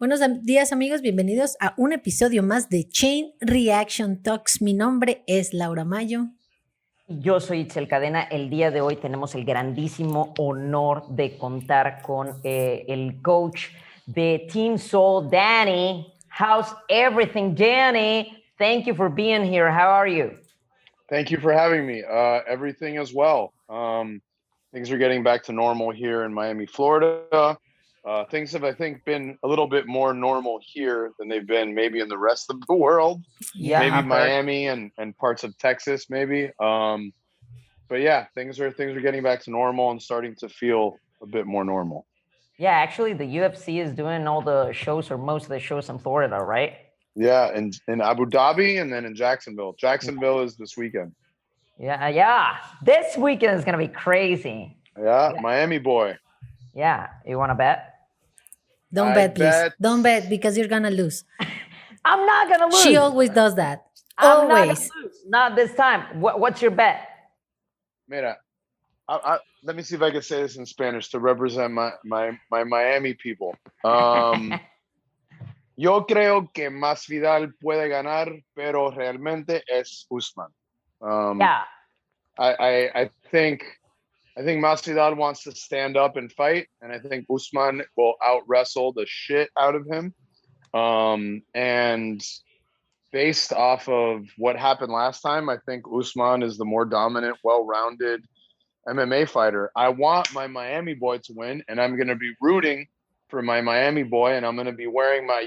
Buenos días amigos, bienvenidos a un episodio más de Chain Reaction Talks. Mi nombre es Laura Mayo. Yo soy Itzel Cadena. El día de hoy tenemos el grandísimo honor de contar con el coach de Team Soul, Danny. How's everything, Danny? Thank you for being here. How are you? Thank you for having me. Everything is well. Things are getting back to normal here in Miami, Florida. Things have, I think, been a little bit more normal here than they've been maybe in the rest of the world. Yeah, maybe Miami and parts of Texas, maybe. But yeah, things are getting back to normal and starting to feel a bit more normal. Yeah, actually, the UFC is doing all the shows or most of the shows in Florida, right? Yeah, and in Abu Dhabi and then in Jacksonville. Jacksonville is this weekend. Yeah. This weekend is going to be crazy. Yeah, Miami boy. Yeah. You want to bet? Don't bet, please. Don't bet because you're going to lose. I'm not going to lose. She always does that. I'm Always. Not this time. What's your bet? Mira, let me see if I can say this in Spanish to represent my Miami people. Yo creo que Masvidal puede ganar, pero realmente es Usman. Yeah. I think Masvidal wants to stand up and fight, and I think Usman will out-wrestle the shit out of him. And based off of what happened last time, I think Usman is the more dominant, well-rounded MMA fighter. I want my Miami boy to win, and I'm going to be rooting for my Miami boy, and I'm going to be wearing my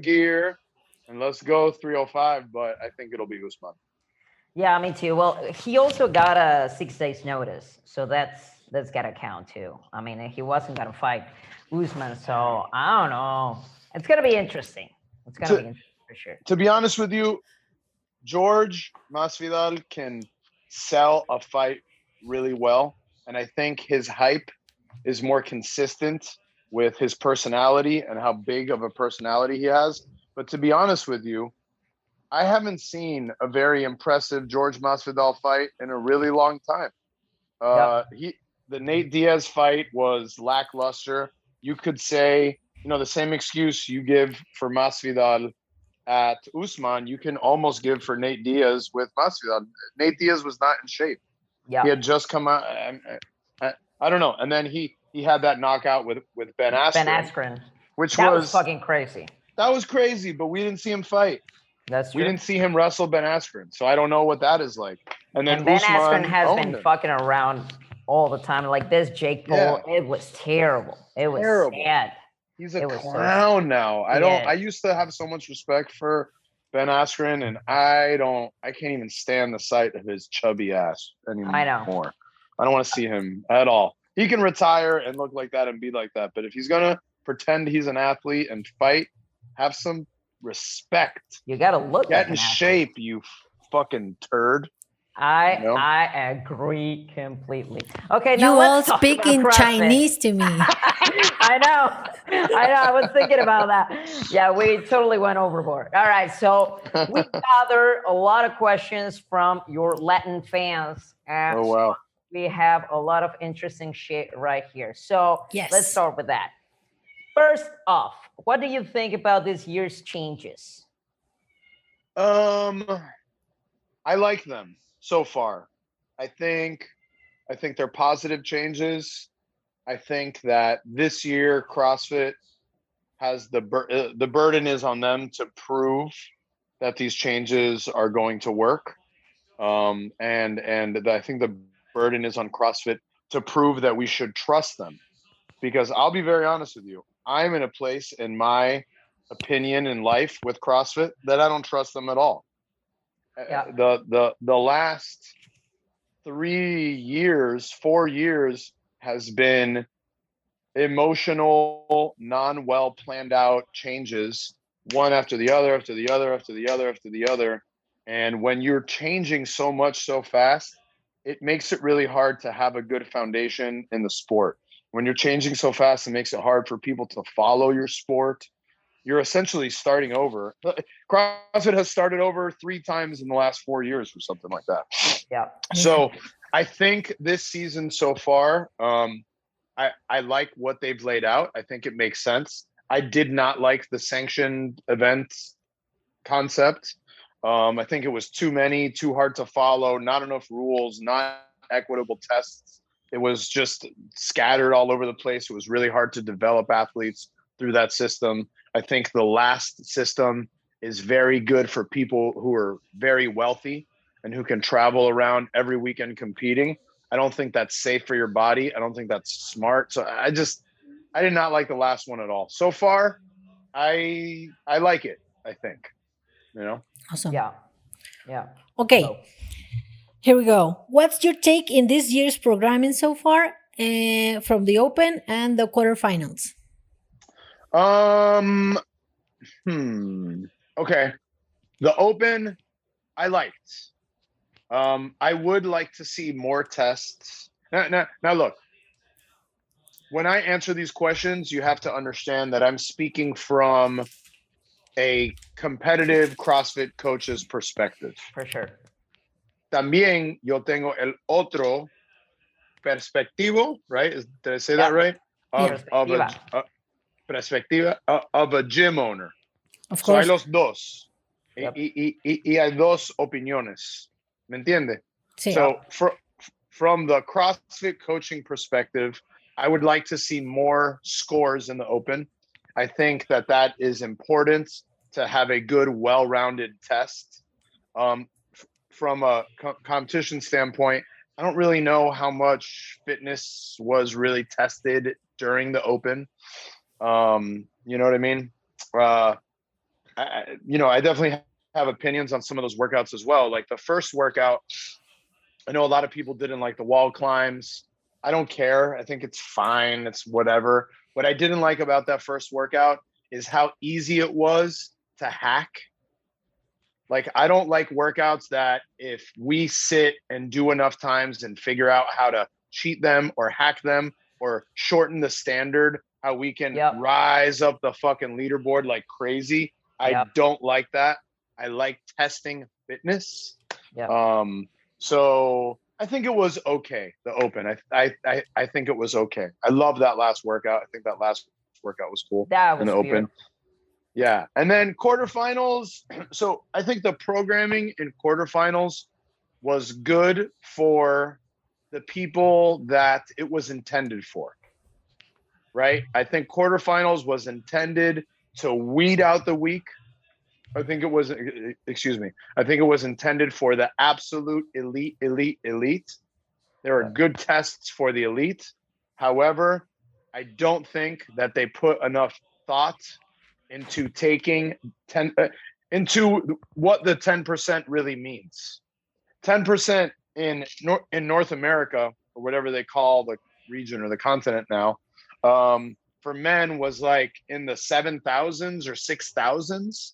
gear, and let's go 305, but I think it'll be Usman. Yeah, me too. Well, he also got a 6 days notice, so that's got to count too. I mean, he wasn't going to fight Usman, so I don't know. It's going to be interesting. It's going to be interesting for sure. To be honest with you, George Masvidal can sell a fight really well, and I think his hype is more consistent with his personality and how big of a personality he has. But to be honest with you, I haven't seen a very impressive George Masvidal fight in a really long time. The Nate Diaz fight was lackluster. You could say, the same excuse you give for Masvidal at Usman, you can almost give for Nate Diaz with Masvidal. Nate Diaz was not in shape. Yeah. He had just come out. I don't know. And then he had that knockout with Ben Askren. Which was fucking crazy. That was crazy, but we didn't see him fight. That's true. We didn't see him wrestle Ben Askren, so I don't know what that is like. And then Ben Usman Askren has been fucking around all the time. Like this Jake Paul, It was terrible. It was sad. He's a clown now. I used to have so much respect for Ben Askren, and I can't even stand the sight of his chubby ass anymore. I know. I don't want to see him at all. He can retire and look like that and be like that, but if he's gonna pretend he's an athlete and fight, have some respect. You gotta look. Get in shape, you fucking turd. I agree completely. Okay, now you all speak in Chinese to me. I know. I was thinking about that. Yeah, we totally went overboard. All right, so we gathered a lot of questions from your Latin fans. Oh wow. We have a lot of interesting shit right here. So let's start with that. First off, what do you think about this year's changes? I like them so far. I think they're positive changes. I think that this year CrossFit has the burden is on them to prove that these changes are going to work. And I think the burden is on CrossFit to prove that we should trust them. Because I'll be very honest with you, I'm in a place in my opinion in life with CrossFit that I don't trust them at all. Yeah. The last 4 years has been emotional, non-well planned out changes, one after the other, after the other, after the other, after the other. And when you're changing so much so fast, it makes it really hard to have a good foundation in the sport. When you're changing so fast, it makes it hard for people to follow your sport. You're essentially starting over. CrossFit has started over 3 times in the last 4 years or something like that. Yeah. So I think this season so far, I like what they've laid out. I think it makes sense. I did not like the sanctioned events concept. I think it was too many, too hard to follow, not enough rules, not equitable tests. It was just scattered all over the place. It was really hard to develop athletes through that system. I think the last system is very good for people who are very wealthy and who can travel around every weekend competing. I don't think that's safe for your body. I don't think that's smart. So I did not like the last one at all. So far, I like it, I think, you know? Awesome. Yeah. Yeah. Okay. So, Here we go. What's your take in this year's programming so far from the Open and the quarterfinals? Okay. The Open, I liked. I would like to see more tests. Now look, when I answer these questions, you have to understand that I'm speaking from a competitive CrossFit coach's perspective. for sure. También yo tengo el otro perspectivo, right? Did I say that right? Perspectiva of a gym owner. Of So hay course. los dos. Yep. Y hay dos opiniones. ¿Me entiende? Sí. So from the CrossFit coaching perspective, I would like to see more scores in the Open. I think that is important to have a good, well-rounded test. From a competition standpoint, I don't really know how much fitness was really tested during the Open. You know what I mean? I definitely have opinions on some of those workouts as well. Like the first workout, I know a lot of people didn't like the wall climbs. I don't care. I think it's fine. It's whatever. What I didn't like about that first workout is how easy it was to hack. Like, I don't like workouts that if we sit and do enough times and figure out how to cheat them or hack them or shorten the standard, how we can rise up the fucking leaderboard like crazy. I don't like that. I like testing fitness. So I think it was okay, the Open. I think it was okay. I love that last workout. I think that last workout was cool. That was in the Open. Yeah. And then quarterfinals. So I think the programming in quarterfinals was good for the people that it was intended for. Right? I think quarterfinals was intended to weed out the weak. I think it was intended for the absolute elite. There are good tests for the elite. However, I don't think that they put enough thought into taking into what the 10% really means. 10% in North America, or whatever they call the region or the continent now, for men was like in the 7,000s or 6,000s.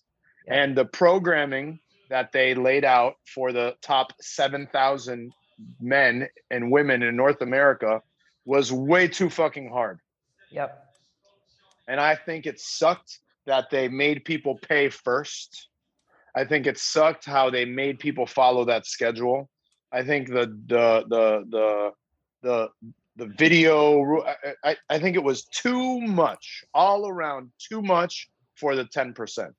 And the programming that they laid out for the top 7,000 men and women in North America was way too fucking hard. Yep. And I think it sucked that they made people pay first. I think it sucked how they made people follow that schedule. I think the video, I think it was too much, all around too much for the 10%.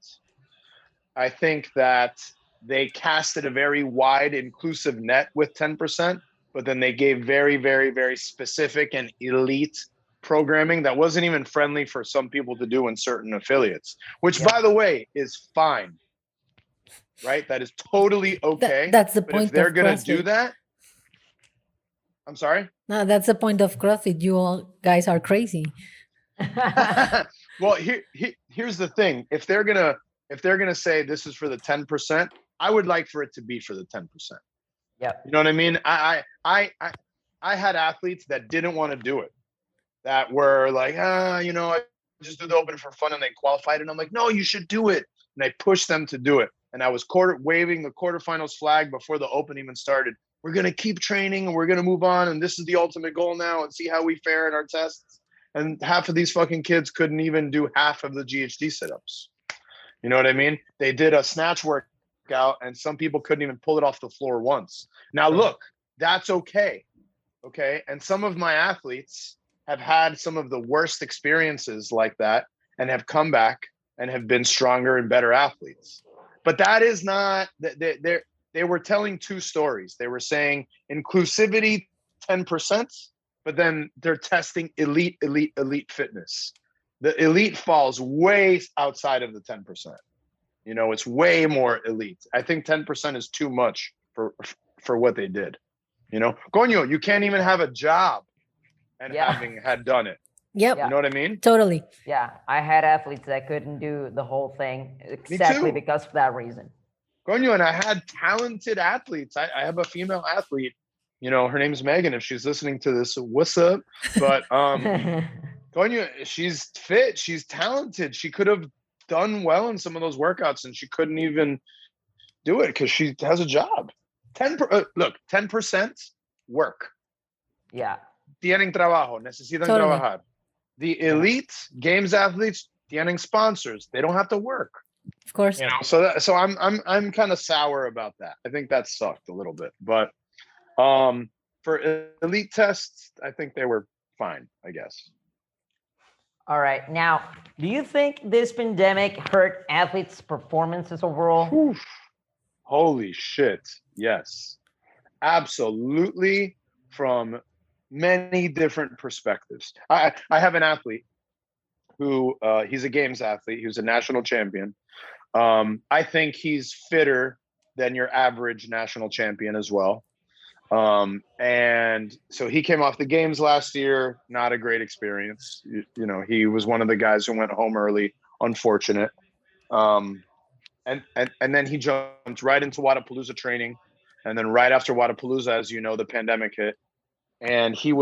I think that they casted a very wide, inclusive net with 10%, but then they gave very, very, very specific and elite programming that wasn't even friendly for some people to do in certain affiliates, which, by the way, is fine. Right? That is totally okay. That's the but point. If they're going to do that, I'm sorry? No, that's the point of CrossFit. You all guys are crazy. Well, here's the thing. If they're gonna say this is for the 10%, I would like for it to be for the 10%. Yeah. You know what I mean? I had athletes that didn't want to do it, that were like, I just do the Open for fun, and they qualified, and I'm like, no, you should do it. And I pushed them to do it. And I was waving the quarterfinals flag before the Open even started. We're gonna keep training and we're gonna move on, and this is the ultimate goal now, and see how we fare in our tests. And half of these fucking kids couldn't even do half of the GHD sit-ups. You know what I mean? They did a snatch workout, and some people couldn't even pull it off the floor once. Now, look, that's okay. Okay. And some of my athletes have had some of the worst experiences like that. and have come back and have been stronger and better athletes. But that is not, they were telling two stories. They were saying inclusivity 10%, but then they're testing elite fitness. The elite falls way outside of the 10%. You know, it's way more elite. I think 10% is too much for what they did. You know, Coño, you can't even have a job and having had done it. Yep. You know what I mean? Totally. Yeah, I had athletes that couldn't do the whole thing exactly because of that reason. Coño, and I had talented athletes. I have a female athlete, you know, her name's Megan. If she's listening to this, what's up? But Coño, she's fit, she's talented. She could have done well in some of those workouts, and she couldn't even do it because she has a job. 10% work. Yeah. Tienen trabajo, necesitan trabajar. The elite games athletes tienen sponsors. They don't have to work. Of course. You know, so I'm kind of sour about that. I think that sucked a little bit, but for elite tests, I think they were fine, I guess. All right. Now, do you think this pandemic hurt athletes' performances overall? Oof. Holy shit. Yes, absolutely. From many different perspectives. I have an athlete who he's a games athlete. He was a national champion. I think he's fitter than your average national champion as well. And so he came off the games last year. Not a great experience. You know, he was one of the guys who went home early. Unfortunate. And then he jumped right into Wadapalooza training. And then right after Wadapalooza, as you know, the pandemic hit. And he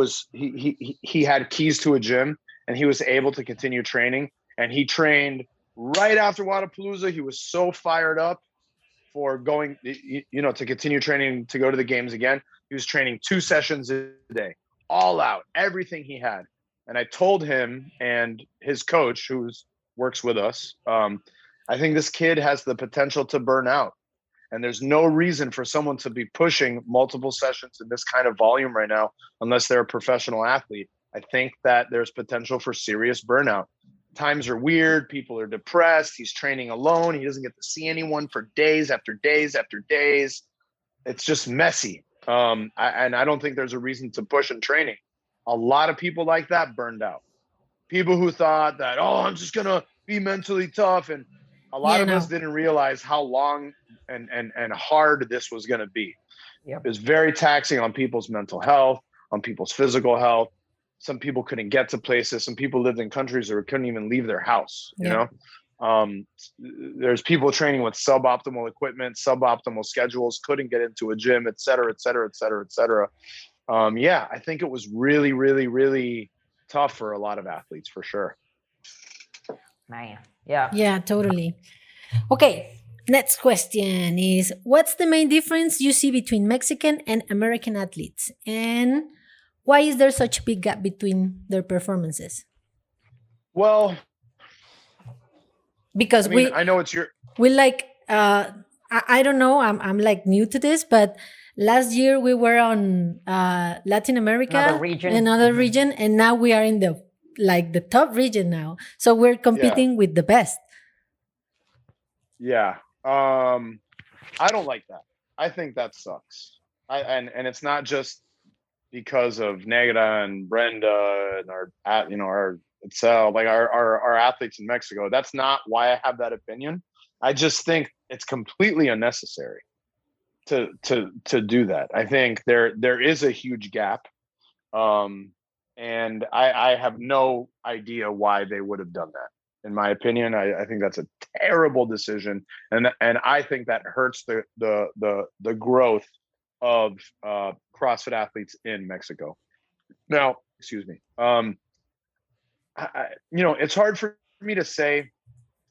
had keys to a gym, and he was able to continue training. And he trained right after Wadapalooza. He was so fired up for going, you know, to continue training, to go to the games again. He was training 2 sessions a day, all out, everything he had. And I told him and his coach, who works with us, I think this kid has the potential to burn out. And there's no reason for someone to be pushing multiple sessions in this kind of volume right now, unless they're a professional athlete. I think that there's potential for serious burnout. Times are weird. People are depressed. He's training alone. He doesn't get to see anyone for days after days after days. It's just messy. And I don't think there's a reason to push in training. A lot of people like that burned out. People who thought that, oh, I'm just going to be mentally tough. And a lot of us didn't realize how long and hard this was going to be. Yep. It was very taxing on people's mental health, on people's physical health. Some people couldn't get to places. Some people lived in countries that couldn't even leave their house, you know? There's people training with suboptimal equipment, suboptimal schedules, couldn't get into a gym, et cetera, et cetera, et cetera, et cetera. I think it was really, really, really tough for a lot of athletes, for sure. Man, yeah. Yeah, totally. Okay, next question is, what's the main difference you see between Mexican and American athletes? And why is there such a big gap between their performances? Well, because I know it's your... We like, I don't know, I'm like new to this, but last year we were on Latin America, another region, and now we are in the top region now. So we're competing with the best. Yeah. I don't like that. I think that sucks. And it's not just because of Negra and Brenda and our itself, like our athletes in Mexico. That's not why I have that opinion. I just think it's completely unnecessary to do that. I think there is a huge gap. And I have no idea why they would have done that. In my opinion, I think that's a terrible decision, and I think that hurts the growth of CrossFit athletes in Mexico. Now, excuse me. It's hard for me to say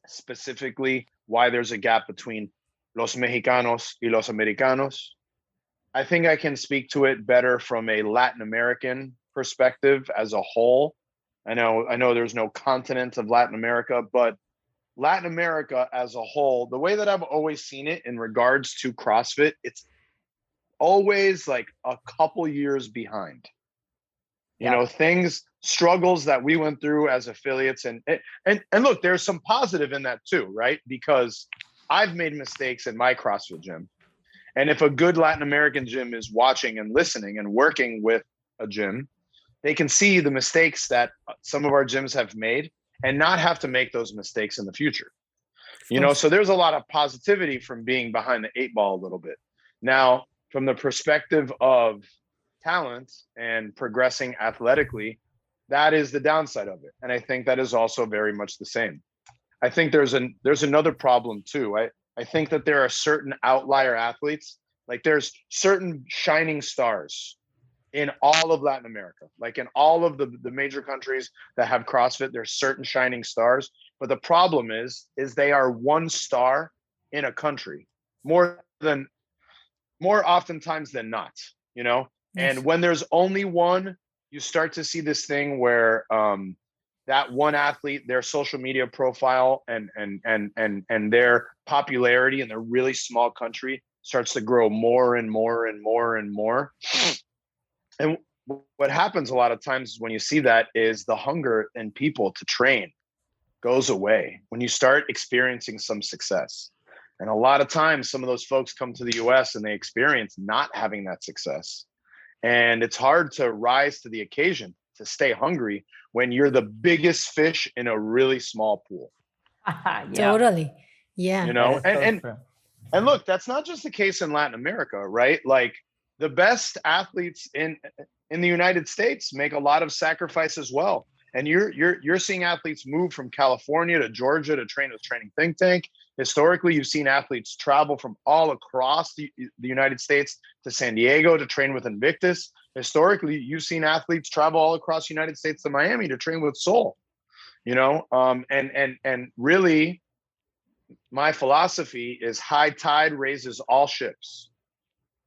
specifically why there's a gap between los mexicanos y los americanos. I think I can speak to it better from a Latin American perspective as a whole. I know there's no continent of Latin America, but Latin America as a whole, the way that I've always seen it in regards to CrossFit, it's always like a couple years behind. You know, things struggles that we went through as affiliates. And look, there's some positive in that too, right? Because I've made mistakes in my CrossFit gym. And if a good Latin American gym is watching and listening and working with a gym, they can see the mistakes that some of our gyms have made and not have to make those mistakes in the future. You know, so there's a lot of positivity from being behind the 8 ball a little bit. Now, from the perspective of talent and progressing athletically, that is the downside of it. And I think that is also very much the same. I think there's another problem too. I think that there are certain outlier athletes, like there's certain shining stars in all of Latin America, like in all of the major countries that have CrossFit, there's certain shining stars. But the problem is they are one star in a country more oftentimes than not, you know? Yes. And when there's only one, you start to see this thing where that one athlete, their social media profile and their popularity in their really small country starts to grow more and more and more and more. And what happens a lot of times when you see that is the hunger in people to train goes away when you start experiencing some success. And a lot of times, some of those folks come to the US and they experience not having that success. And it's hard to rise to the occasion, to stay hungry when you're the biggest fish in a really small pool. Yeah. Totally. Yeah. You know, and look, that's not just the case in Latin America, right? Like the best athletes in the United States make a lot of sacrifice as well. And you're seeing athletes move from California to Georgia to train with Training Think Tank. Historically, you've seen athletes travel from all across the United States to San Diego to train with Invictus. Historically, you've seen athletes travel all across the United States to Miami to train with Soul. You know, and really, my philosophy is high tide raises all ships.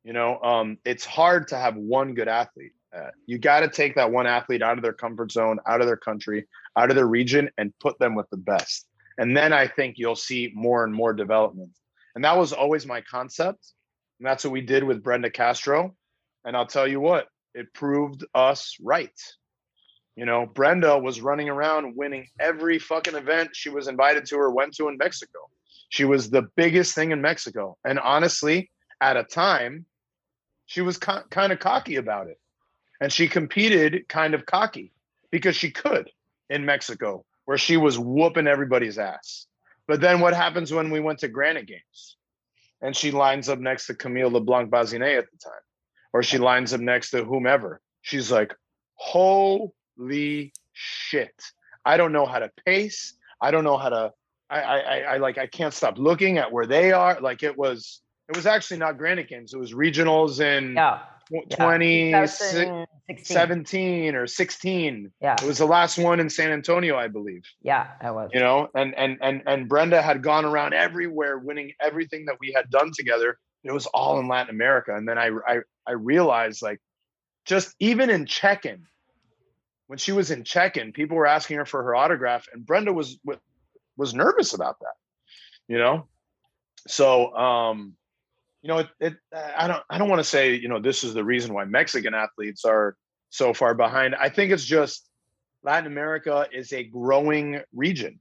You know, it's hard to have one good athlete. You got to take that one athlete out of their comfort zone, out of their country, out of their region, and put them with the best. And then I think you'll see more and more development. And that was always my concept. And that's what we did with Brenda Castro. And I'll tell you what, it proved us right. You know, Brenda was running around winning every fucking event she was invited to or went to in Mexico. She was the biggest thing in Mexico. And honestly, at a time, she was kind of cocky about it. And she competed kind of cocky because she could in Mexico, where she was whooping everybody's ass. But then what happens when we went to Granite Games and she lines up next to Camille LeBlanc Bazinet at the time, or she lines up next to whomever? She's like, holy shit. I don't know how to pace. I don't know how to, I can't stop looking at where they are. Like it was actually not Granite Games. It was regionals in 2017 or 16. Yeah. It was the last one in San Antonio, I believe. Yeah, it was. You know, and Brenda had gone around everywhere winning everything that we had done together. It was all in Latin America. And then I realized, like, just even in check-in, when she was in check-in, people were asking her for her autograph, and Brenda was nervous about that, you know? So, you know, I don't want to say, you know, this is the reason why Mexican athletes are so far behind. I think it's just Latin America is a growing region,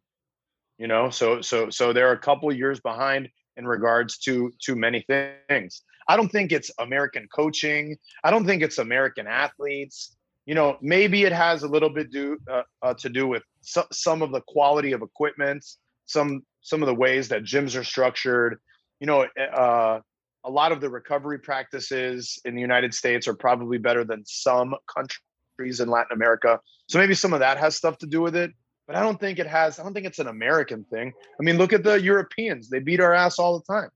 you know, so they're a couple years behind in regards to many things. I don't think it's American coaching. I don't think it's American athletes. You know, maybe it has a little bit to do with some of the quality of equipment, some of the ways that gyms are structured. You know, a lot of the recovery practices in the United States are probably better than some countries in Latin America. So maybe some of that has stuff to do with it, but I don't think it's an American thing. I mean, look at the Europeans. They beat our ass all the time.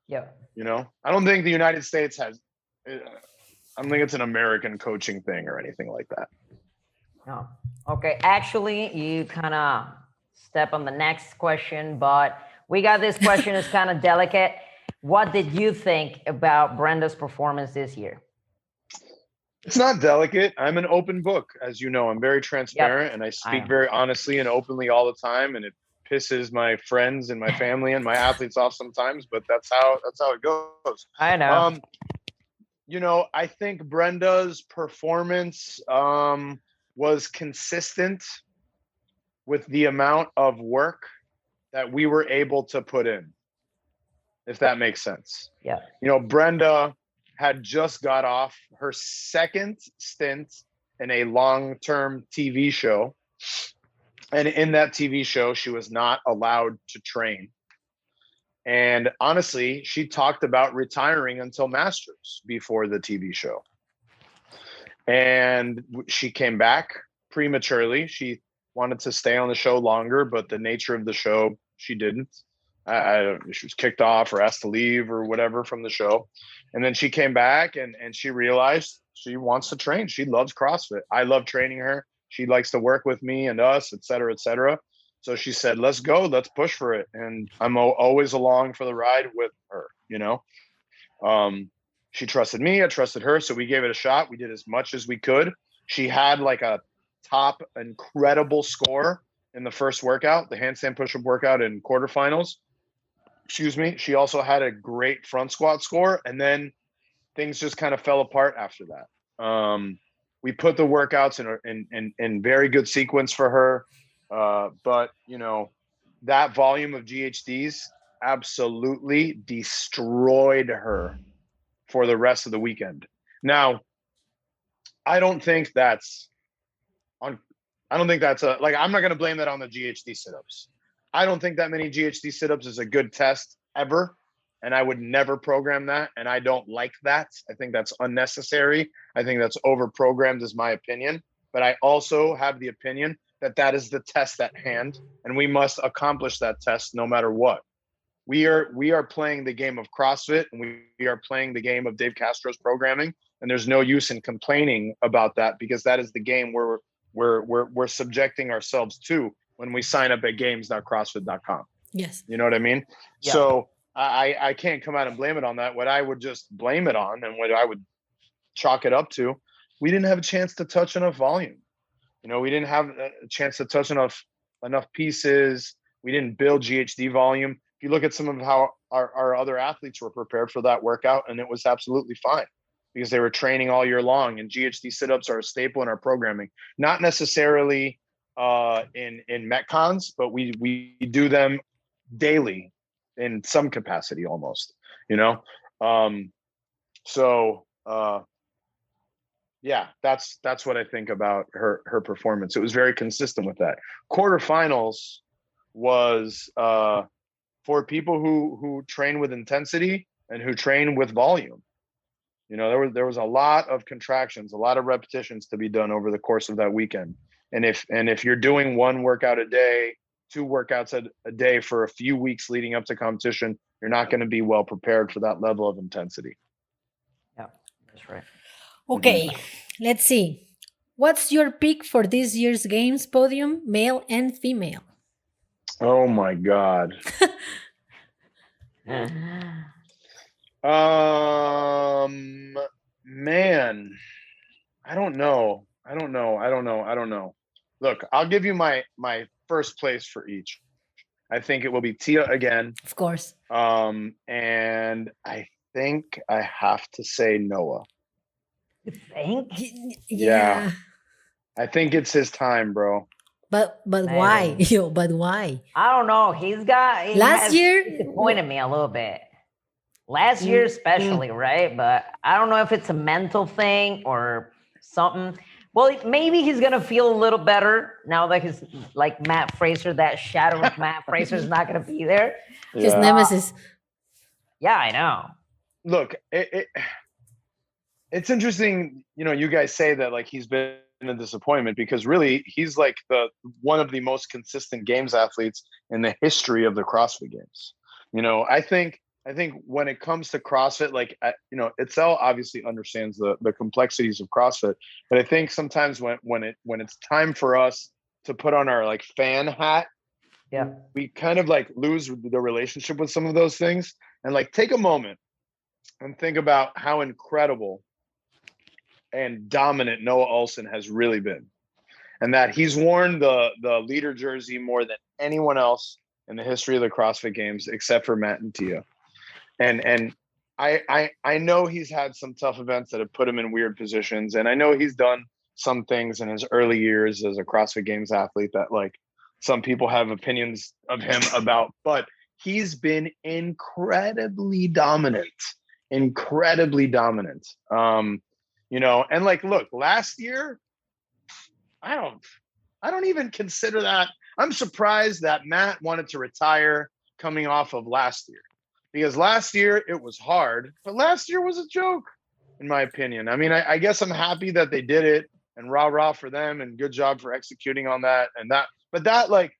Yeah. You know, I don't think the United States has, I don't think it's an American coaching thing or anything like that. No. Okay. Actually, you kind of step on the next question, but we got this question is kind of delicate. What did you think about Brenda's performance this year? It's not delicate. I'm an open book, as you know. I'm very transparent, and I speak very honestly and openly all the time. And it pisses my friends and my family and my athletes off sometimes, but that's how it goes. I know. You know, I think Brenda's performance was consistent with the amount of work that we were able to put in, if that makes sense. Yeah. You know, Brenda had just got off her second stint in a long-term TV show. And in that TV show, she was not allowed to train. And honestly, she talked about retiring until Masters before the TV show. And she came back prematurely. She wanted to stay on the show longer, but the nature of the show, she didn't. She was kicked off or asked to leave or whatever from the show. And then she came back and she realized she wants to train. She loves CrossFit. I love training her. She likes to work with me and us, et cetera, et cetera. So she said, let's go, let's push for it. And I'm always along for the ride with her, you know. She trusted me, I trusted her. So we gave it a shot. We did as much as we could. She had like a top incredible score in the first workout, the handstand push-up workout in quarterfinals. Excuse me. She also had a great front squat score. And then things just kind of fell apart after that. We put the workouts in very good sequence for her. But, you know, that volume of GHDs absolutely destroyed her for the rest of the weekend. Now, I don't think that's I'm not going to blame that on the GHD sit-ups. I don't think that many GHD sit-ups is a good test ever. And I would never program that. And I don't like that. I think that's unnecessary. I think that's over-programmed is my opinion. But I also have the opinion that that is the test at hand. And we must accomplish that test no matter what. We are playing the game of CrossFit, and we are playing the game of Dave Castro's programming. And there's no use in complaining about that, because that is the game we're subjecting ourselves to when we sign up at games.crossfit.com. Yes. You know what I mean? Yeah. So I can't come out and blame it on that. What I would just blame it on, and what I would chalk it up to, we didn't have a chance to touch enough volume. You know, we didn't have a chance to touch enough pieces. We didn't build GHD volume. If you look at some of how our other athletes were prepared for that workout, and it was absolutely fine because they were training all year long, and GHD sit-ups are a staple in our programming. Not necessarily in Metcons, but we do them daily in some capacity almost, you know? Yeah, that's what I think about her performance. It was very consistent with that. Quarterfinals was for people who train with intensity and who train with volume. You know, there was a lot of contractions, a lot of repetitions to be done over the course of that weekend. And if you're doing one workout a day, 2 workouts a day for a few weeks leading up to competition, you're not going to be well prepared for that level of intensity. Yeah, that's right. Okay, let's see. What's your pick for this year's games podium, male and female? Oh my God. Man, I don't know. Look, I'll give you my first place for each. I think it will be Tia again. Of course. And I think I have to say Noah. You think? Yeah. I think it's his time, bro. But why? But why? I don't know. He Last year disappointed me a little bit. Last year especially, right? But I don't know if it's a mental thing or something. Well, maybe he's going to feel a little better now that he's like Matt Fraser, that shadow of Matt Fraser is not going to be there. His nemesis. Yeah, I know. Look, it's interesting, you know, you guys say that like he's been a disappointment, because really he's like one of the most consistent games athletes in the history of the CrossFit Games. You know, I think when it comes to CrossFit, like, you know, Itzel obviously understands the complexities of CrossFit, but I think sometimes when it's time for us to put on our like fan hat, yeah, we kind of like lose the relationship with some of those things, and like take a moment and think about how incredible and dominant Noah Olsen has really been, and that he's worn the leader jersey more than anyone else in the history of the CrossFit Games, except for Matt and Tia. And I know he's had some tough events that have put him in weird positions, and I know he's done some things in his early years as a CrossFit Games athlete that like some people have opinions of him about, but he's been incredibly dominant. You know, and like, look, last year, I don't even consider that. I'm surprised that Matt wanted to retire coming off of last year, because last year it was hard, but last year was a joke, in my opinion. I mean, I guess I'm happy that they did it, and rah for them, and good job for executing on that. But that, like,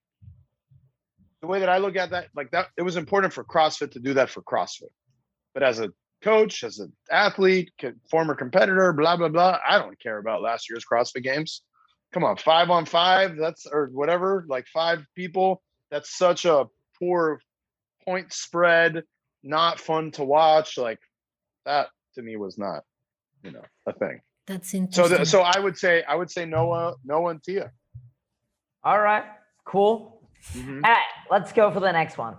the way that I look at that, like that, it was important for CrossFit to do that for CrossFit. But as a coach, as an athlete, former competitor, blah, blah, blah, I don't care about last year's CrossFit Games. Come on, 5-on-5, that's, or whatever, like 5 people. That's such a poor point spread, not fun to watch. Like that to me was not, you know, a thing. That's interesting. So I would say Noah and Tia. All right, cool. Mm-hmm. All right, let's go for the next one.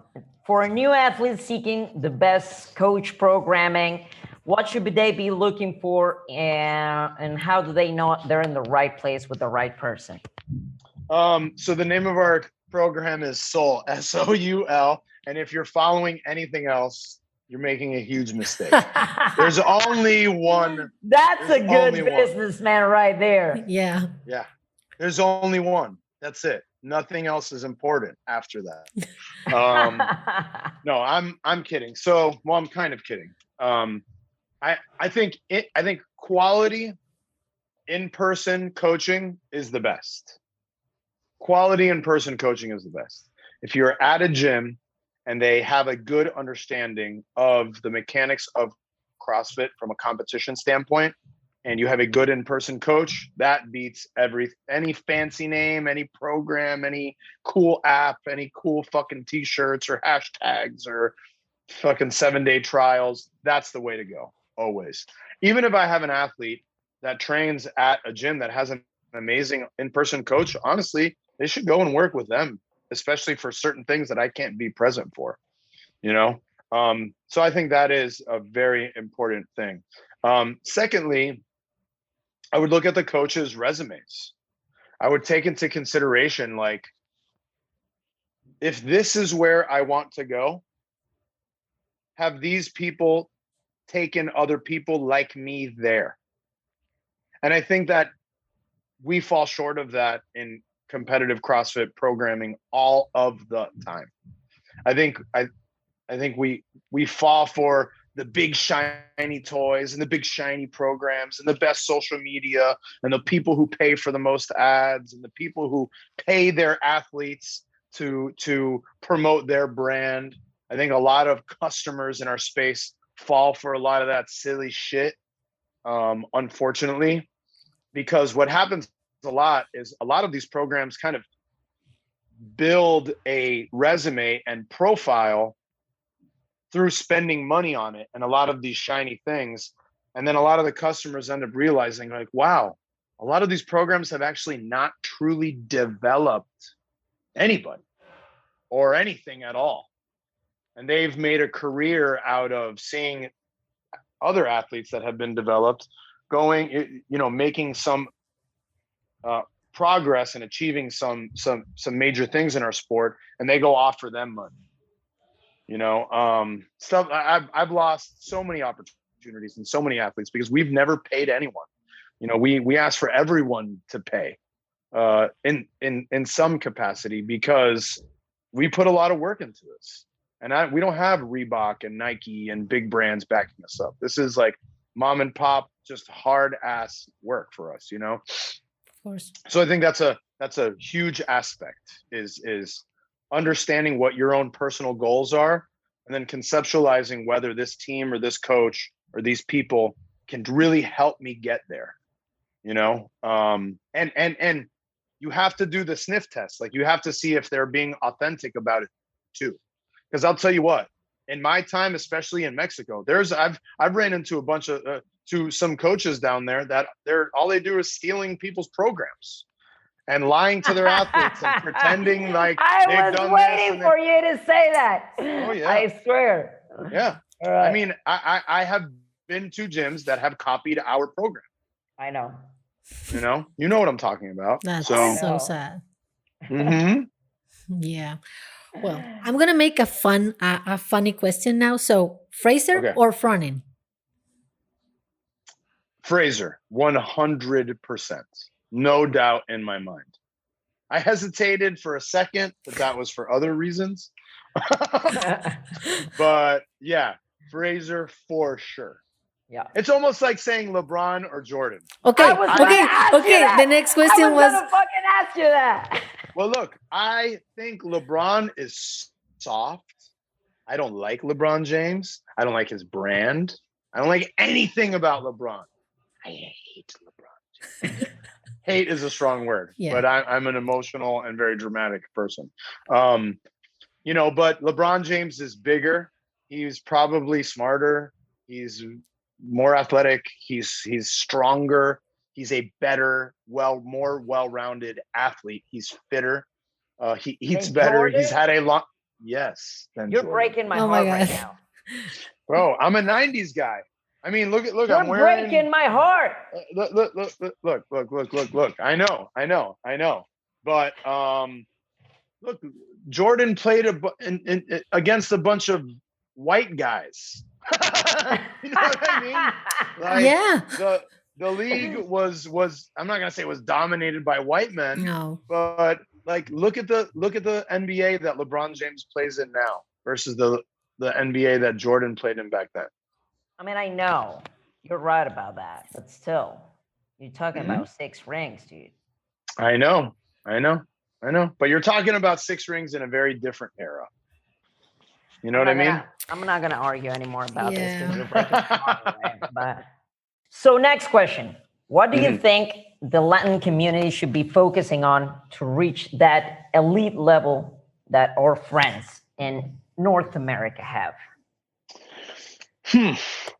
For a new athlete seeking the best coach programming, what should they be looking for, and how do they know they're in the right place with the right person? So the name of our program is Soul, S-O-U-L. And if you're following anything else, you're making a huge mistake. There's only one. That's a good businessman right there. Yeah. Yeah. There's only one. That's it. Nothing else is important after that. No, I'm kidding. So, well, I'm kind of kidding. I think quality in-person coaching is the best. Quality in-person coaching is the best. If you're at a gym and they have a good understanding of the mechanics of CrossFit from a competition standpoint, and you have a good in-person coach, that beats any fancy name, any program, any cool app, any cool fucking t-shirts or hashtags or fucking 7-day trials. That's the way to go, always. Even if I have an athlete that trains at a gym that has an amazing in-person coach, honestly, they should go and work with them, especially for certain things that I can't be present for, you know? So I think that is a very important thing. Secondly, I would look at the coaches' resumes. I would take into consideration, like, if this is where I want to go, have these people taken other people like me there? And I think that we fall short of that in competitive CrossFit programming all of the time. I think we fall for the big shiny toys and the big shiny programs and the best social media and the people who pay for the most ads and the people who pay their athletes to promote their brand. I think a lot of customers in our space fall for a lot of that silly shit, unfortunately, because what happens a lot is a lot of these programs kind of build a resume and profile through spending money on it and a lot of these shiny things. And then a lot of the customers end up realizing, like, wow, a lot of these programs have actually not truly developed anybody or anything at all. And they've made a career out of seeing other athletes that have been developed going, you know, making some progress and achieving some major things in our sport, and they go offer them money. You know, stuff. I've lost so many opportunities and so many athletes because we've never paid anyone. You know, we ask for everyone to pay in some capacity because we put a lot of work into this, and we don't have Reebok and Nike and big brands backing us up. This is like mom and pop, just hard ass work for us. You know, of course. So I think that's a huge aspect is understanding what your own personal goals are, and then conceptualizing whether this team or this coach or these people can really help me get there, you know? And you have to do the sniff test. Like, you have to see if they're being authentic about it too. Because I'll tell you what, in my time, especially in Mexico, I've ran into a bunch of, to some coaches down there that all they do is stealing people's programs and lying to their athletes and pretending like I was waiting for you to say that. Oh yeah, I swear. Yeah, right. I mean, I have been to gyms that have copied our program. I know. You know what I'm talking about. That's So, so sad. mhm. Yeah. Well, I'm gonna make a funny question now. So, Fraser Okay. or Fronin? Fraser, 100%. No doubt in my mind. I hesitated for a second, but that was for other reasons. But yeah, Fraser for sure. Yeah. It's almost like saying LeBron or Jordan. Okay, I was gonna ask you okay. that. The next question I was was gonna fucking ask you that. Well, look, I think LeBron is soft. I don't like LeBron James. I don't like his brand. I don't like anything about LeBron. I hate LeBron James. Hate is a strong word, Yeah. but I'm an emotional and very dramatic person. You know, but LeBron James is bigger. He's probably smarter. He's more athletic. He's stronger. He's a better, more well-rounded athlete. He's fitter. He eats Than better. Jordan? He's had a long. Yes. Than You're Jordan. breaking my Oh my heart right God. now. Bro, I'm a '90s guy. I mean, look. You're I'm wearing. breaking my heart. Look. I know. But look, Jordan played against a bunch of white guys. You know what I mean? Like, yeah. The league was I'm not gonna say it was dominated by white men, No. but like look at the NBA that LeBron James plays in now versus the NBA that Jordan played in back then. I mean, I know you're right about that, but still, you're talking about 6 rings, dude. I know. But you're talking about 6 rings in a very different era. You know what I mean? I'm not gonna argue anymore about this because Yeah. you're breaking my heart, right? But so next question. What do you think the Latin community should be focusing on to reach that elite level that our friends in North America have?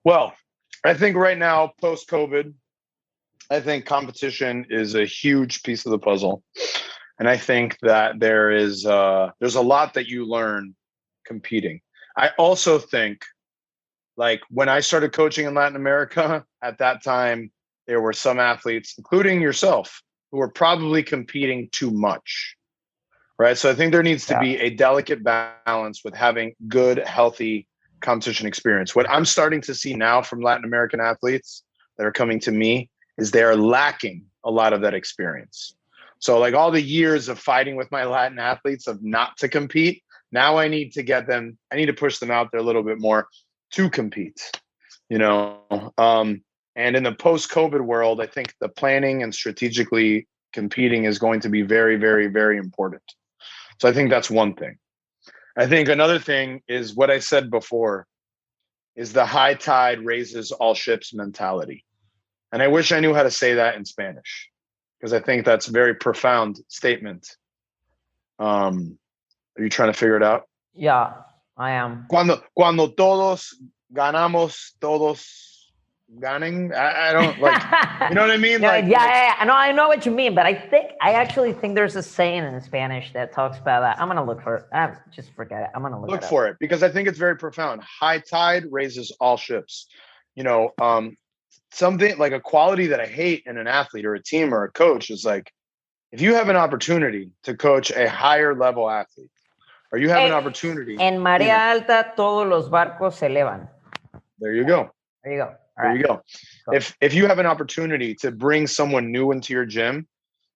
Well, I think right now, post-COVID, I think competition is a huge piece of the puzzle. And I think that there's a lot that you learn competing. I also think, like, when I started coaching in Latin America, at that time, there were some athletes, including yourself, who were probably competing too much, right? So I think there needs to be a delicate balance with having good, healthy competition experience. What I'm starting to see now from Latin American athletes that are coming to me is they are lacking a lot of that experience. So like all the years of fighting with my Latin athletes of not to compete, now I need to push them out there a little bit more to compete, you know? And in the post-COVID world, I think the planning and strategically competing is going to be very, very, very important. So I think that's one thing. I think another thing is what I said before is the high tide raises all ships mentality. And I wish I knew how to say that in Spanish, because I think that's a very profound statement. Are you trying to figure it out? Yeah, I am. Cuando todos ganamos, todos ganen. I don't like, you know what I mean? No, like, yeah. I know what you mean, but I actually think there's a saying in Spanish that talks about that. I'm gonna look for it. Just forget it. I'm gonna look for it because I think it's very profound. High tide raises all ships. You know, something like a quality that I hate in an athlete or a team or a coach is like, if you have an opportunity to coach a higher level athlete, or you have an opportunity. En marea alta, todos los barcos se elevan. There you go. There you go. There you go. Cool. If you have an opportunity to bring someone new into your gym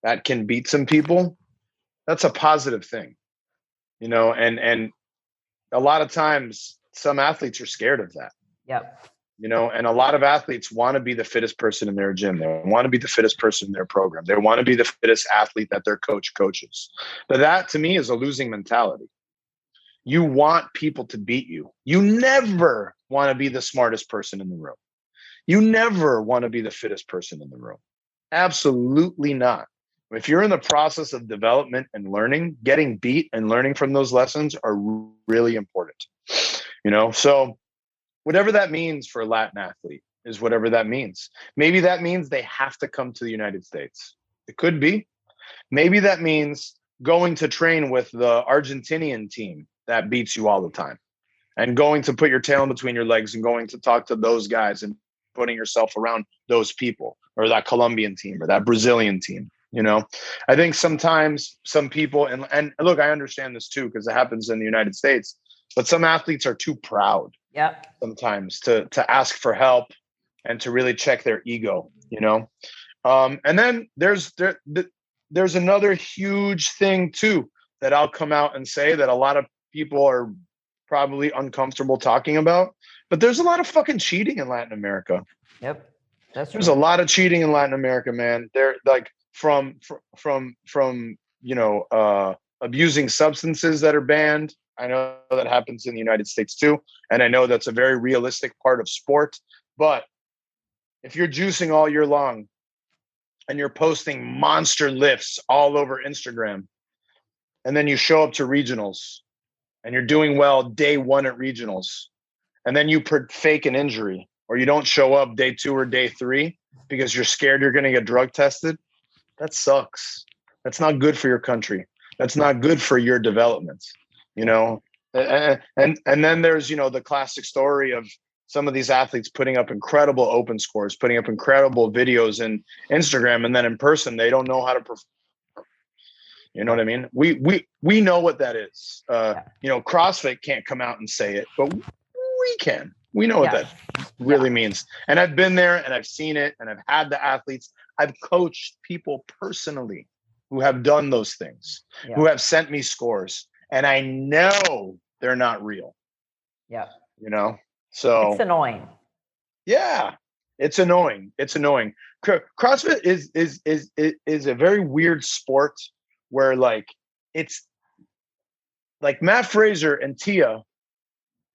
that can beat some people, that's a positive thing, you know, and a lot of times some athletes are scared of that. Yep. You know, and a lot of athletes want to be the fittest person in their gym. They want to be the fittest person in their program. They want to be the fittest athlete that their coach coaches. But that to me is a losing mentality. You want people to beat you. You never want to be the smartest person in the room. You never want to be the fittest person in the room. Absolutely not. If you're in the process of development and learning, getting beat and learning from those lessons are really important. You know, so whatever that means for a Latin athlete is whatever that means. Maybe that means they have to come to the United States. It could be. Maybe that means going to train with the Argentinian team that beats you all the time and going to put your tail in between your legs and going to talk to those guys and putting yourself around those people or that Colombian team or that Brazilian team. You know, I think sometimes some people, and look, I understand this too, because it happens in the United States, but some athletes are too proud sometimes to ask for help and to really check their ego, you know? And then there's another huge thing too, that I'll come out and say that a lot of people are probably uncomfortable talking about, but there's a lot of fucking cheating in Latin America. Yep. There's a lot of cheating in Latin America, man. They're like from you know, abusing substances that are banned. I know that happens in the United States too. And I know that's a very realistic part of sport. But if you're juicing all year long and you're posting monster lifts all over Instagram, and then you show up to regionals and you're doing well day one at regionals, and then you fake an injury, or you don't show up day 2 or day 3 because you're scared you're going to get drug tested, that sucks. That's not good for your country. That's not good for your development, you know? And then there's, you know, the classic story of some of these athletes putting up incredible open scores, putting up incredible videos in Instagram, and then in person, they don't know how to perform. You know what I mean? We know what that is. You know, CrossFit can't come out and say it, but we can. We know what that really means. And I've been there and I've seen it, and I've had the athletes. I've coached people personally who have done those things, who have sent me scores, and I know they're not real. Yeah. You know? So it's annoying. Yeah. It's annoying. It's annoying. CrossFit is a very weird sport where, like, it's like Matt Fraser and Tia,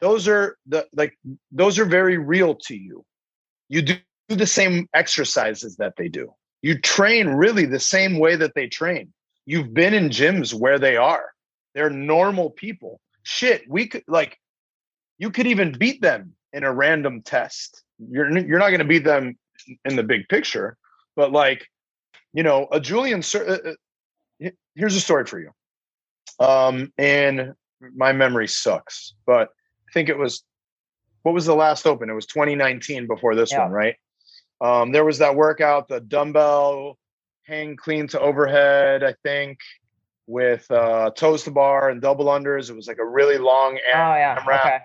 those are very real to you. You do the same exercises that they do. You train really the same way that they train. You've been in gyms where they are. They're normal people. Shit, you could even beat them in a random test. You're not going to beat them in the big picture, but, like, you know, a Julian. Here's a story for you. And my memory sucks, but I think what was the last open? It was 2019 before this one, right? There was that workout, the dumbbell hang clean to overhead, I think, with toes to bar and double unders. It was like a really long AMRAP.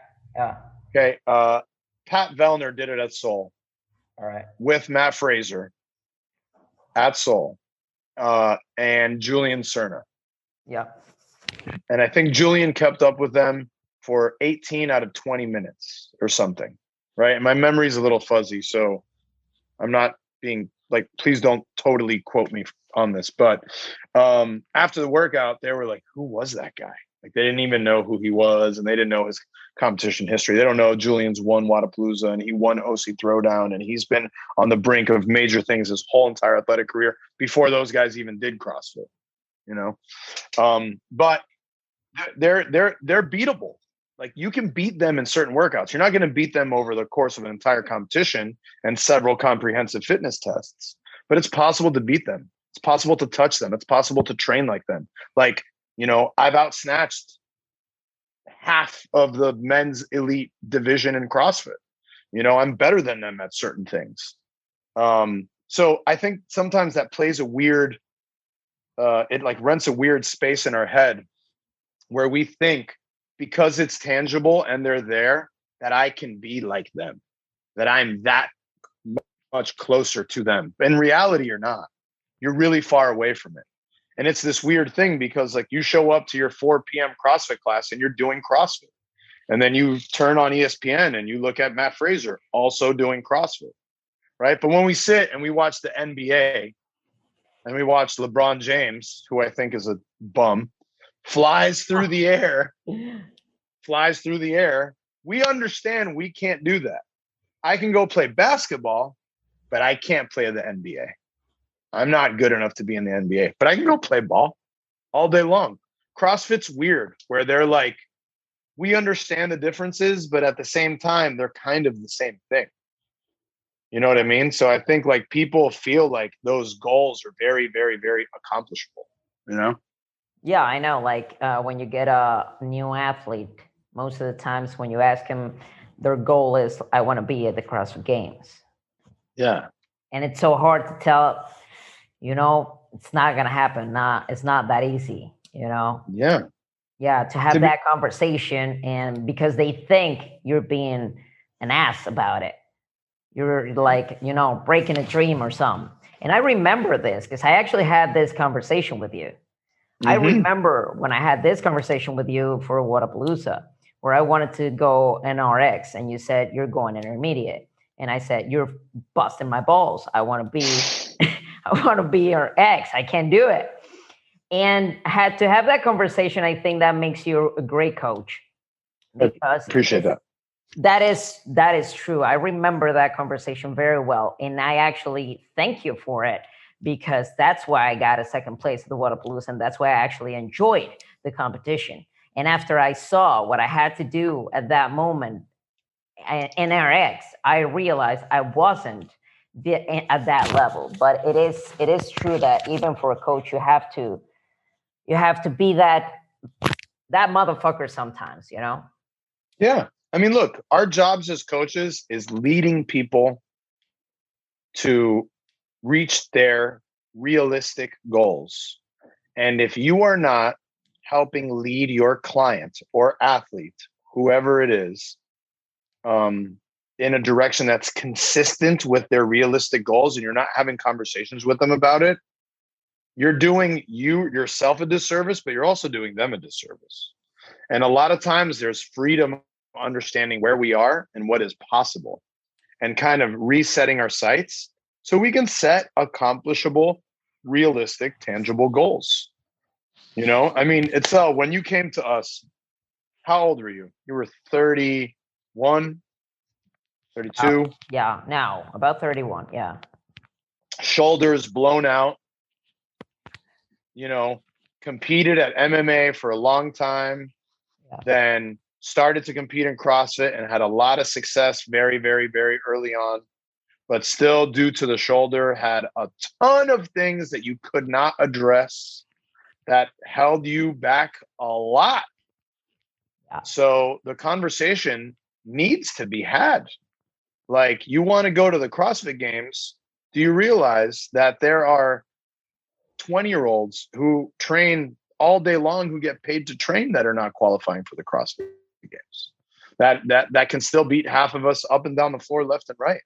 Okay. Pat Vellner did it at Seoul. All right. With Matt Fraser at Seoul, and Julian Cerna. Yeah. And I think Julian kept up with them for 18 out of 20 minutes or something, right? And my memory's a little fuzzy, so I'm not being like, please don't totally quote me on this. But after the workout, they were like, who was that guy? Like, they didn't even know who he was, and they didn't know his competition history. They don't know Julian's won Wadapalooza, and he won OC Throwdown, and he's been on the brink of major things his whole entire athletic career before those guys even did CrossFit, you know? But they're beatable. Like, you can beat them in certain workouts. You're not going to beat them over the course of an entire competition and several comprehensive fitness tests, but it's possible to beat them. It's possible to touch them. It's possible to train like them. Like, you know, I've outsnatched half of the men's elite division in CrossFit. You know, I'm better than them at certain things. So I think sometimes that plays a weird, it like rents a weird space in our head where we think, because it's tangible and they're there, that I can be like them, that I'm that much closer to them. In reality, you're not. You're really far away from it. And it's this weird thing because, like, you show up to your 4 p.m. CrossFit class and you're doing CrossFit. And then you turn on ESPN and you look at Matt Fraser also doing CrossFit, right? But when we sit and we watch the NBA and we watch LeBron James, who I think is a bum, flies through the air, we understand we can't do that. I can go play basketball, but I can't play the NBA. I'm not good enough to be in the NBA, but I can go play ball all day long. CrossFit's weird, where they're like, we understand the differences, but at the same time, they're kind of the same thing. You know what I mean? So I think, like, people feel like those goals are very, very, very accomplishable, you know? Yeah, I know. Like, when you get a new athlete, most of the times when you ask them, their goal is, I want to be at the CrossFit Games. Yeah. And it's so hard to tell, it's not going to happen. It's not that easy, Yeah. Yeah, to have that conversation, and because they think you're being an ass about it. You're like, breaking a dream or something. And I remember this because I actually had this conversation with you. I remember when I had this conversation with you for Wodapalooza, where I wanted to go NRX, and you said you're going intermediate, and I said you're busting my balls. I want to be your X. I can't do it. And I had to have that conversation. I think that makes you a great coach, because appreciate that. That is true. I remember that conversation very well, and I actually thank you for it, because that's why I got a second place at the Wodapalooza, and that's why I actually enjoyed the competition. And after I saw what I had to do at that moment in RX, I realized I wasn't at that level. But it is true that even for a coach, you have to be that motherfucker sometimes, Yeah. I mean, look, our jobs as coaches is leading people to reach their realistic goals. And if you are not helping lead your client or athlete, whoever it is, in a direction that's consistent with their realistic goals, and you're not having conversations with them about it, you're doing yourself a disservice, but you're also doing them a disservice. And a lot of times there's freedom understanding where we are and what is possible, and kind of resetting our sights so we can set accomplishable, realistic, tangible goals. I mean, it's when you came to us, how old were you? You were 31, 32? Yeah, now about 31. Yeah. Shoulders blown out, competed at MMA for a long time, then started to compete in CrossFit and had a lot of success very, very, very early on, but still, due to the shoulder, had a ton of things that you could not address that held you back a lot. Yeah. So the conversation needs to be had. Like, you want to go to the CrossFit Games. Do you realize that there are 20-year-olds who train all day long, who get paid to train, that are not qualifying for the CrossFit Games, that can still beat half of us up and down the floor, left and right?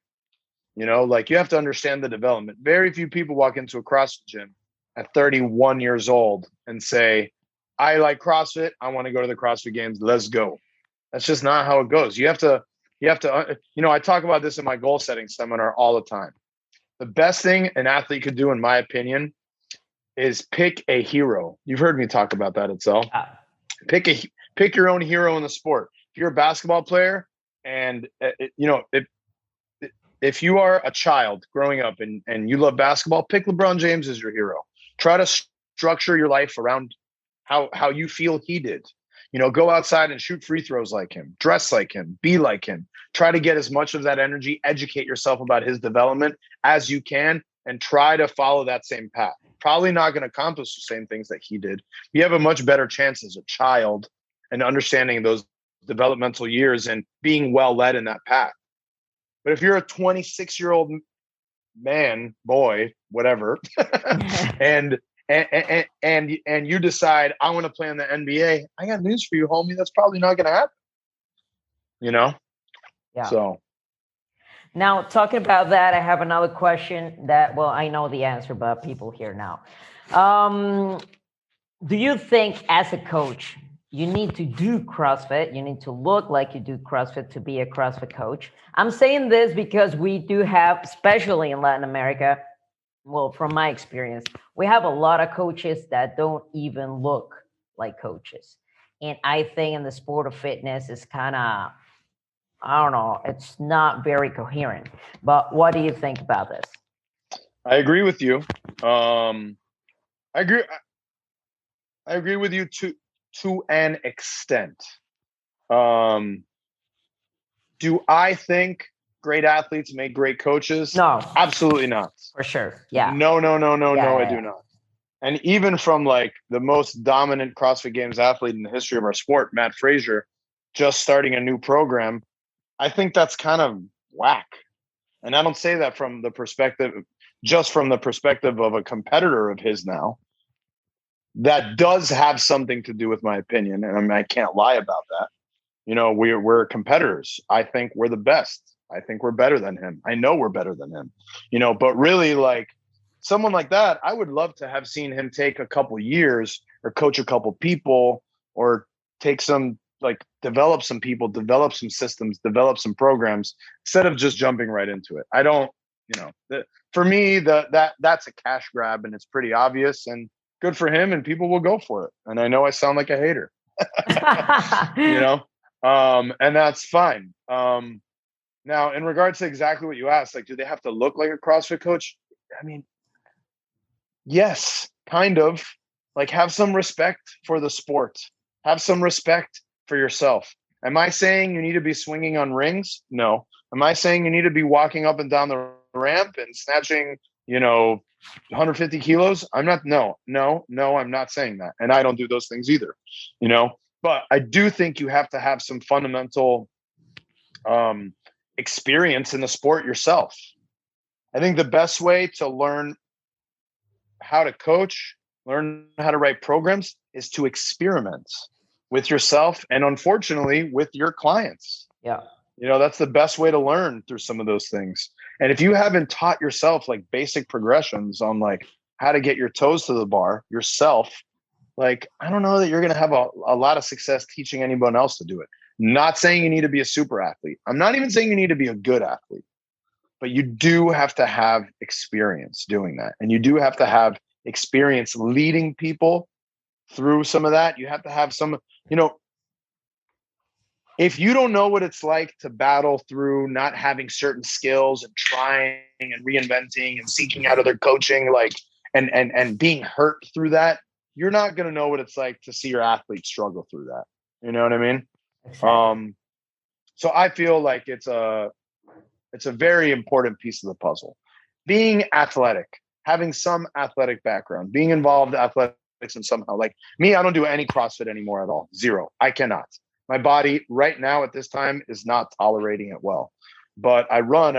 Like, you have to understand the development. Very few people walk into a CrossFit gym at 31 years old and say, I like CrossFit, I want to go to the CrossFit Games, let's go. That's just not how it goes. You have to, I talk about this in my goal setting seminar all the time. The best thing an athlete could do, in my opinion, is pick a hero. You've heard me talk about that itself. Pick your own hero in the sport. If you're a basketball player, and if you are a child growing up and you love basketball, pick LeBron James as your hero. Try to structure your life around how you feel he did. Go outside and shoot free throws like him, dress like him, be like him. Try to get as much of that energy, educate yourself about his development as you can, and try to follow that same path. Probably not going to accomplish the same things that he did. You have a much better chance as a child and understanding those developmental years and being well led in that path. But if you're a 26-year-old man, boy, whatever, and you decide, I want to play in the NBA, I got news for you, homie. That's probably not going to happen. Yeah. So. Now, talking about that, I have another question that, well, I know the answer, but people here now. Do you think, as a coach, you need to do CrossFit? You need to look like you do CrossFit to be a CrossFit coach? I'm saying this because we do have, especially in Latin America, well, from my experience, we have a lot of coaches that don't even look like coaches. And I think in the sport of fitness, it's kind of, I don't know, it's not very coherent. But what do you think about this? I agree with you. I agree with you to an extent. Do I think great athletes make great coaches? No, absolutely not. For sure. Yeah. No, I do not. And even from like the most dominant CrossFit Games athlete in the history of our sport, Matt Frazier, just starting a new program, I think that's kind of whack. And I don't say that from the perspective, just from the perspective of a competitor of his now. That does have something to do with my opinion. And I mean, I can't lie about that. You know, we're competitors. I think we're the best. I think we're better than him. I know we're better than him, you know, but really, like, someone like that, I would love to have seen him take a couple years or coach a couple people or take some, like, develop some people, develop some systems, develop some programs instead of just jumping right into it. I don't, you know, for me, that's a cash grab and it's pretty obvious and good for him and people will go for it. And I know I sound like a hater, you know, and that's fine. Now, in regards to exactly what you asked, like, do they have to look like a CrossFit coach? I mean, yes, kind of. Like, have some respect for the sport. Have some respect for yourself. Am I saying you need to be swinging on rings? No. Am I saying you need to be walking up and down the ramp and snatching, you know, 150 kilos? I'm not. No, I'm not saying that. And I don't do those things either, you know. But I do think you have to have some fundamental experience in the sport yourself. I think the best way to learn how to coach, learn how to write programs is to experiment with yourself and, unfortunately, with your clients. Yeah. You know, that's the best way to learn through some of those things. And if you haven't taught yourself like basic progressions on like how to get your toes to the bar yourself, like, I don't know that you're going to have a lot of success teaching anyone else to do it. Not saying you need to be a super athlete. I'm not even saying you need to be a good athlete, but you do have to have experience doing that. And you do have to have experience leading people through some of that. You have to have some, you know, if you don't know what it's like to battle through not having certain skills and trying and reinventing and seeking out other coaching, like, and being hurt through that, you're not going to know what it's like to see your athletes struggle through that. You know what I mean? Exactly. So I feel like it's a very important piece of the puzzle. Being athletic, having some athletic background, being involved in athletics in somehow. Like me, I don't do any CrossFit anymore at all. Zero. I cannot. My body right now at this time is not tolerating it well. But I run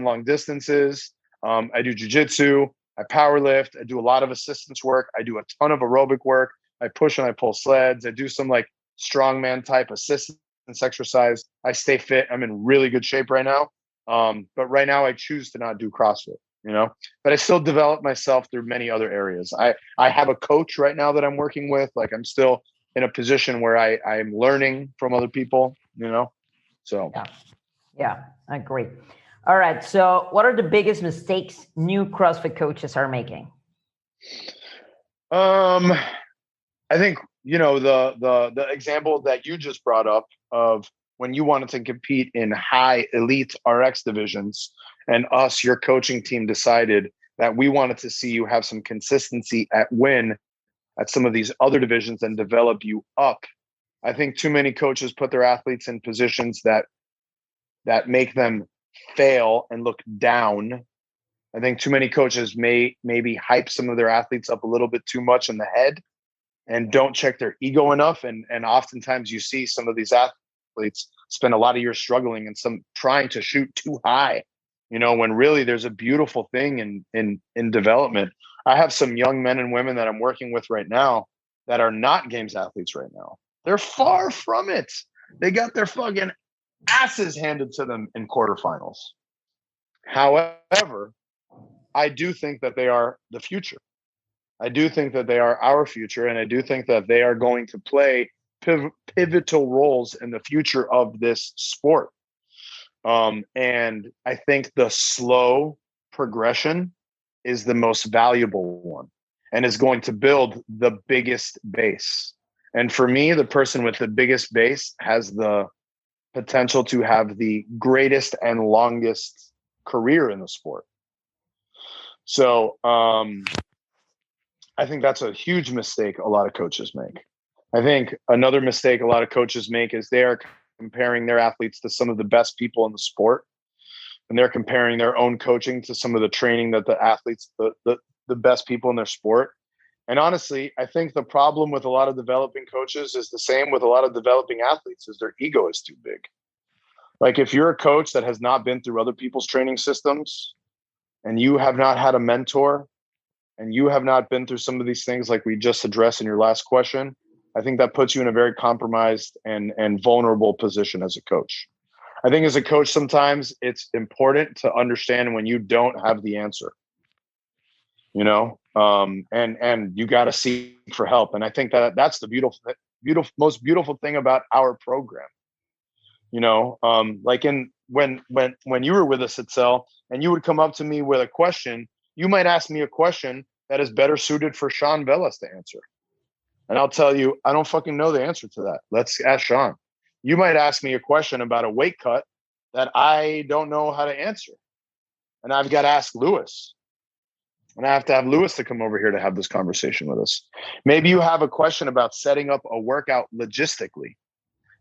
long distances. I do jujitsu. I power lift. I do a lot of assistance work. I do a ton of aerobic work. I push and I pull sleds. I do some like strongman type assistance exercise. I stay fit. I'm in really good shape right now. But right now I choose to not do CrossFit, you know, but I still develop myself through many other areas. I have a coach right now that I'm working with. Like, I'm still in a position where I'm learning from other people, you know? So. Yeah, I agree. All right. So what are the biggest mistakes new CrossFit coaches are making? I think, you know, the example that you just brought up of when you wanted to compete in high elite RX divisions and us, your coaching team, decided that we wanted to see you have some consistency at some of these other divisions and develop you up. I think too many coaches put their athletes in positions that make them fail and look down. I think too many coaches maybe hype some of their athletes up a little bit too much in the head and don't check their ego enough. And oftentimes you see some of these athletes spend a lot of years struggling and some trying to shoot too high, you know, when really there's a beautiful thing in development. I have some young men and women that I'm working with right now that are not games athletes right now. They're far from it. They got their fucking asses handed to them in quarterfinals. However, I do think that they are the future. I do think that they are our future, and I do think that they are going to play pivotal roles in the future of this sport. And I think the slow progression is the most valuable one and is going to build the biggest base. And for me, the person with the biggest base has the potential to have the greatest and longest career in the sport. So I think that's a huge mistake a lot of coaches make. I think another mistake a lot of coaches make is they are comparing their athletes to some of the best people in the sport. And they're comparing their own coaching to some of the training that the athletes, the best people in their sport. And honestly, I think the problem with a lot of developing coaches is the same with a lot of developing athletes, is their ego is too big. Like if you're a coach that has not been through other people's training systems and you have not had a mentor and you have not been through some of these things like we just addressed in your last question, I think that puts you in a very compromised and vulnerable position as a coach. I think as a coach, sometimes it's important to understand when you don't have the answer, you know, and you got to seek for help. And I think that that's the most beautiful thing about our program. You know, like when you were with us at Cell and you would come up to me with a question, you might ask me a question that is better suited for Sean Velas to answer. And I'll tell you, I don't fucking know the answer to that. Let's ask Sean. You might ask me a question about a weight cut that I don't know how to answer. And I've got to ask Lewis. And I have to have Lewis to come over here to have this conversation with us. Maybe you have a question about setting up a workout logistically.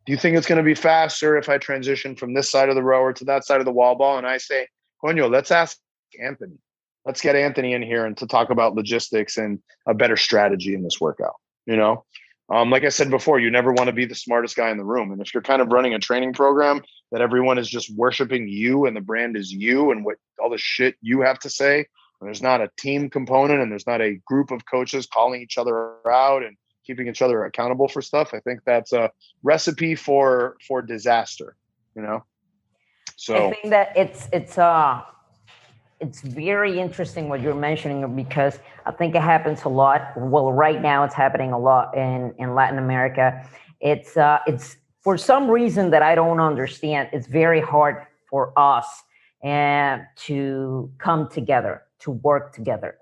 Do you think it's going to be faster if I transition from this side of the rower to that side of the wall ball? And I say, Coño, let's ask Anthony. Let's get Anthony in here and to talk about logistics and a better strategy in this workout. You know, like I said before, you never want to be the smartest guy in the room. And if you're kind of running a training program that everyone is just worshiping you and the brand is you and what all the shit you have to say, and there's not a team component and there's not a group of coaches calling each other out and keeping each other accountable for stuff, I think that's a recipe for disaster, you know? So I think that it's very interesting what you're mentioning, because I think it happens a lot. Well, right now it's happening a lot in Latin America. It's for some reason that I don't understand. It's very hard for us to come together, to work together.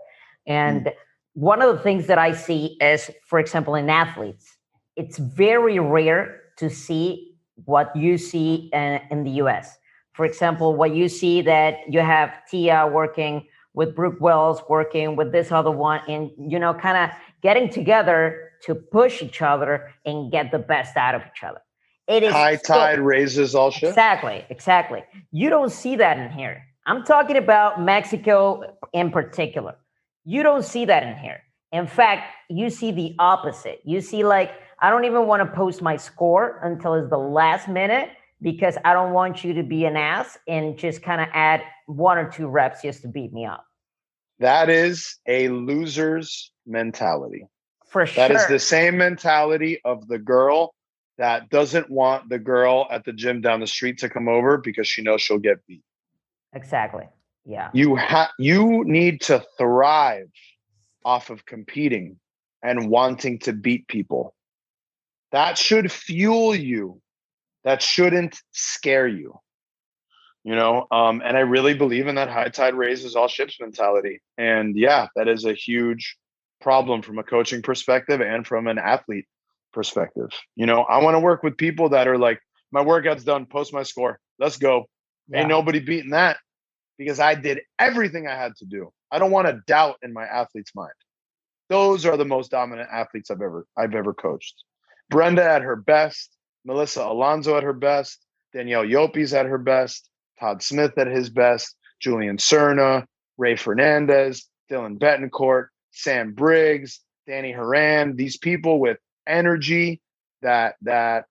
And one of the things that I see is, for example, in athletes, it's very rare to see what you see in the US. For example, what you see that you have Tia working with Brooke Wells, working with this other one, and, you know, kind of getting together to push each other and get the best out of each other. It is high tide raises all ships. Exactly. You don't see that in here. I'm talking about Mexico in particular. You don't see that in here. In fact, you see the opposite. You see, like, I don't even want to post my score until it's the last minute, because I don't want you to be an ass and just kind of add 1 or 2 reps just to beat me up. That is a loser's mentality. For sure. That is the same mentality of the girl that doesn't want the girl at the gym down the street to come over because she knows she'll get beat. Exactly. Yeah. You need to thrive off of competing and wanting to beat people. That should fuel you. That shouldn't scare you, you know? And I really believe in that high tide raises all ships mentality. And yeah, that is a huge problem from a coaching perspective and from an athlete perspective. You know, I want to work with people that are like, my workout's done, post my score, let's go. Yeah. Ain't nobody beating that, because I did everything I had to do. I don't want to doubt in my athlete's mind. Those are the most dominant athletes I've ever coached. Brenda at her best, Melissa Alonso at her best, Danielle Yopes at her best, Todd Smith at his best, Julian Cerna, Ray Fernandez, Dylan Betancourt, Sam Briggs, Danny Horan, these people with energy that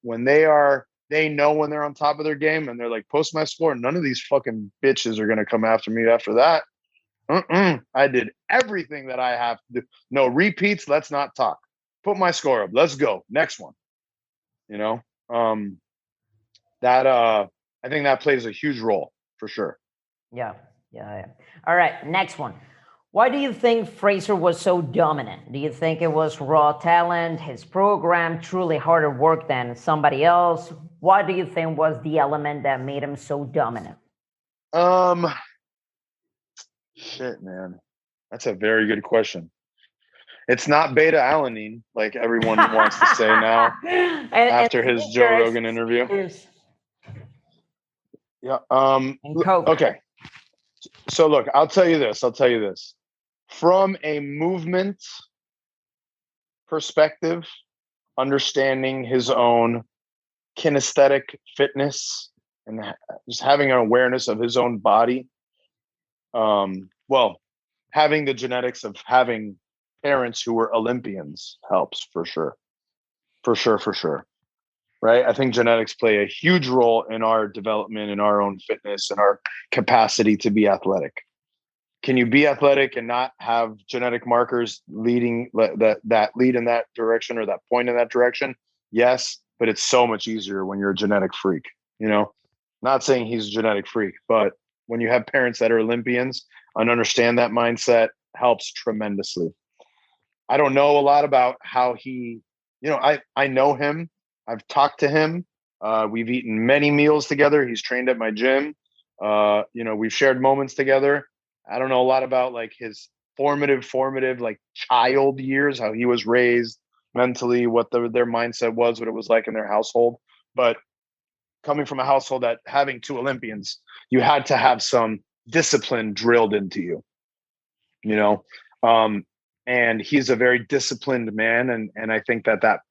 when they know when they're on top of their game and they're like, post my score, none of these fucking bitches are going to come after me after that. I did everything that I have to do. No repeats. Let's not talk. Put my score up. Let's go. Next one. You know? I think that plays a huge role for sure. Yeah. All right, next one. Why do you think Fraser was so dominant? Do you think it was raw talent, his program, truly harder work than somebody else? What do you think was the element that made him so dominant? Shit, man. That's a very good question. It's not beta alanine, like everyone wants to say now after his Joe Rogan interview. Yeah. Okay. So look, I'll tell you this. From a movement perspective, understanding his own kinesthetic fitness and just having an awareness of his own body. Well, having the genetics of having parents who were Olympians helps for sure. right? I think genetics play a huge role in our development, in our own fitness, and our capacity to be athletic. Can you be athletic and not have genetic markers leading that lead in that direction or that point in that direction? Yes, but it's so much easier when you're a genetic freak, you know? Not saying he's a genetic freak, but when you have parents that are Olympians and understand that mindset helps tremendously. I don't know a lot about how he, I know him. I've talked to him. We've eaten many meals together. He's trained at my gym. We've shared moments together. I don't know a lot about like his formative like child years, how he was raised mentally, what their mindset was, what it was like in their household. But coming from a household that having two Olympians, you had to have some discipline drilled into you, and he's a very disciplined man. And I think that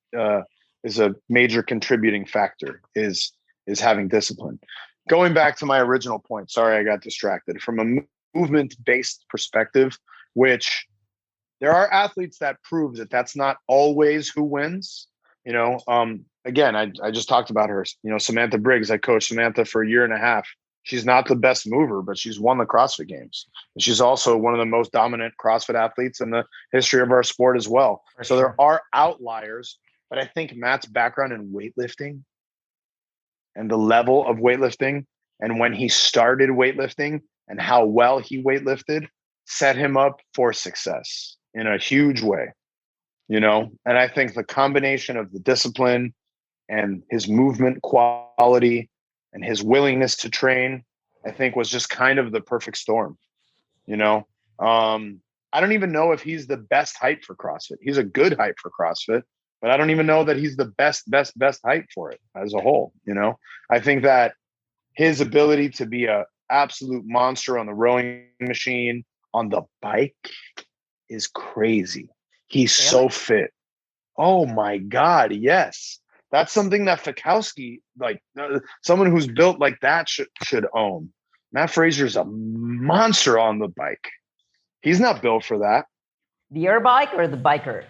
is a major contributing factor is having discipline. Going back to my original point, sorry, I got distracted. From a movement-based perspective, which there are athletes that prove that that's not always who wins. Again, I just talked about her, Samantha Briggs. I coached Samantha for a year and a half. She's not the best mover, but she's won the CrossFit Games. And she's also one of the most dominant CrossFit athletes in the history of our sport as well. So there are outliers, but I think Matt's background in weightlifting and the level of weightlifting and when he started weightlifting and how well he weightlifted set him up for success in a huge way, and I think the combination of the discipline and his movement quality and his willingness to train, I think was just kind of the perfect storm, I don't even know if he's the best height for CrossFit. He's a good height for CrossFit, but I don't even know that he's the best height for it as a whole. I think that his ability to be a absolute monster on the rowing machine, on the bike is crazy. He's so fit. Oh my God. Yes. That's something that Fikowski, like someone who's built like that should own. Matt Fraser's a monster on the bike. He's not built for that. The air bike or the biker?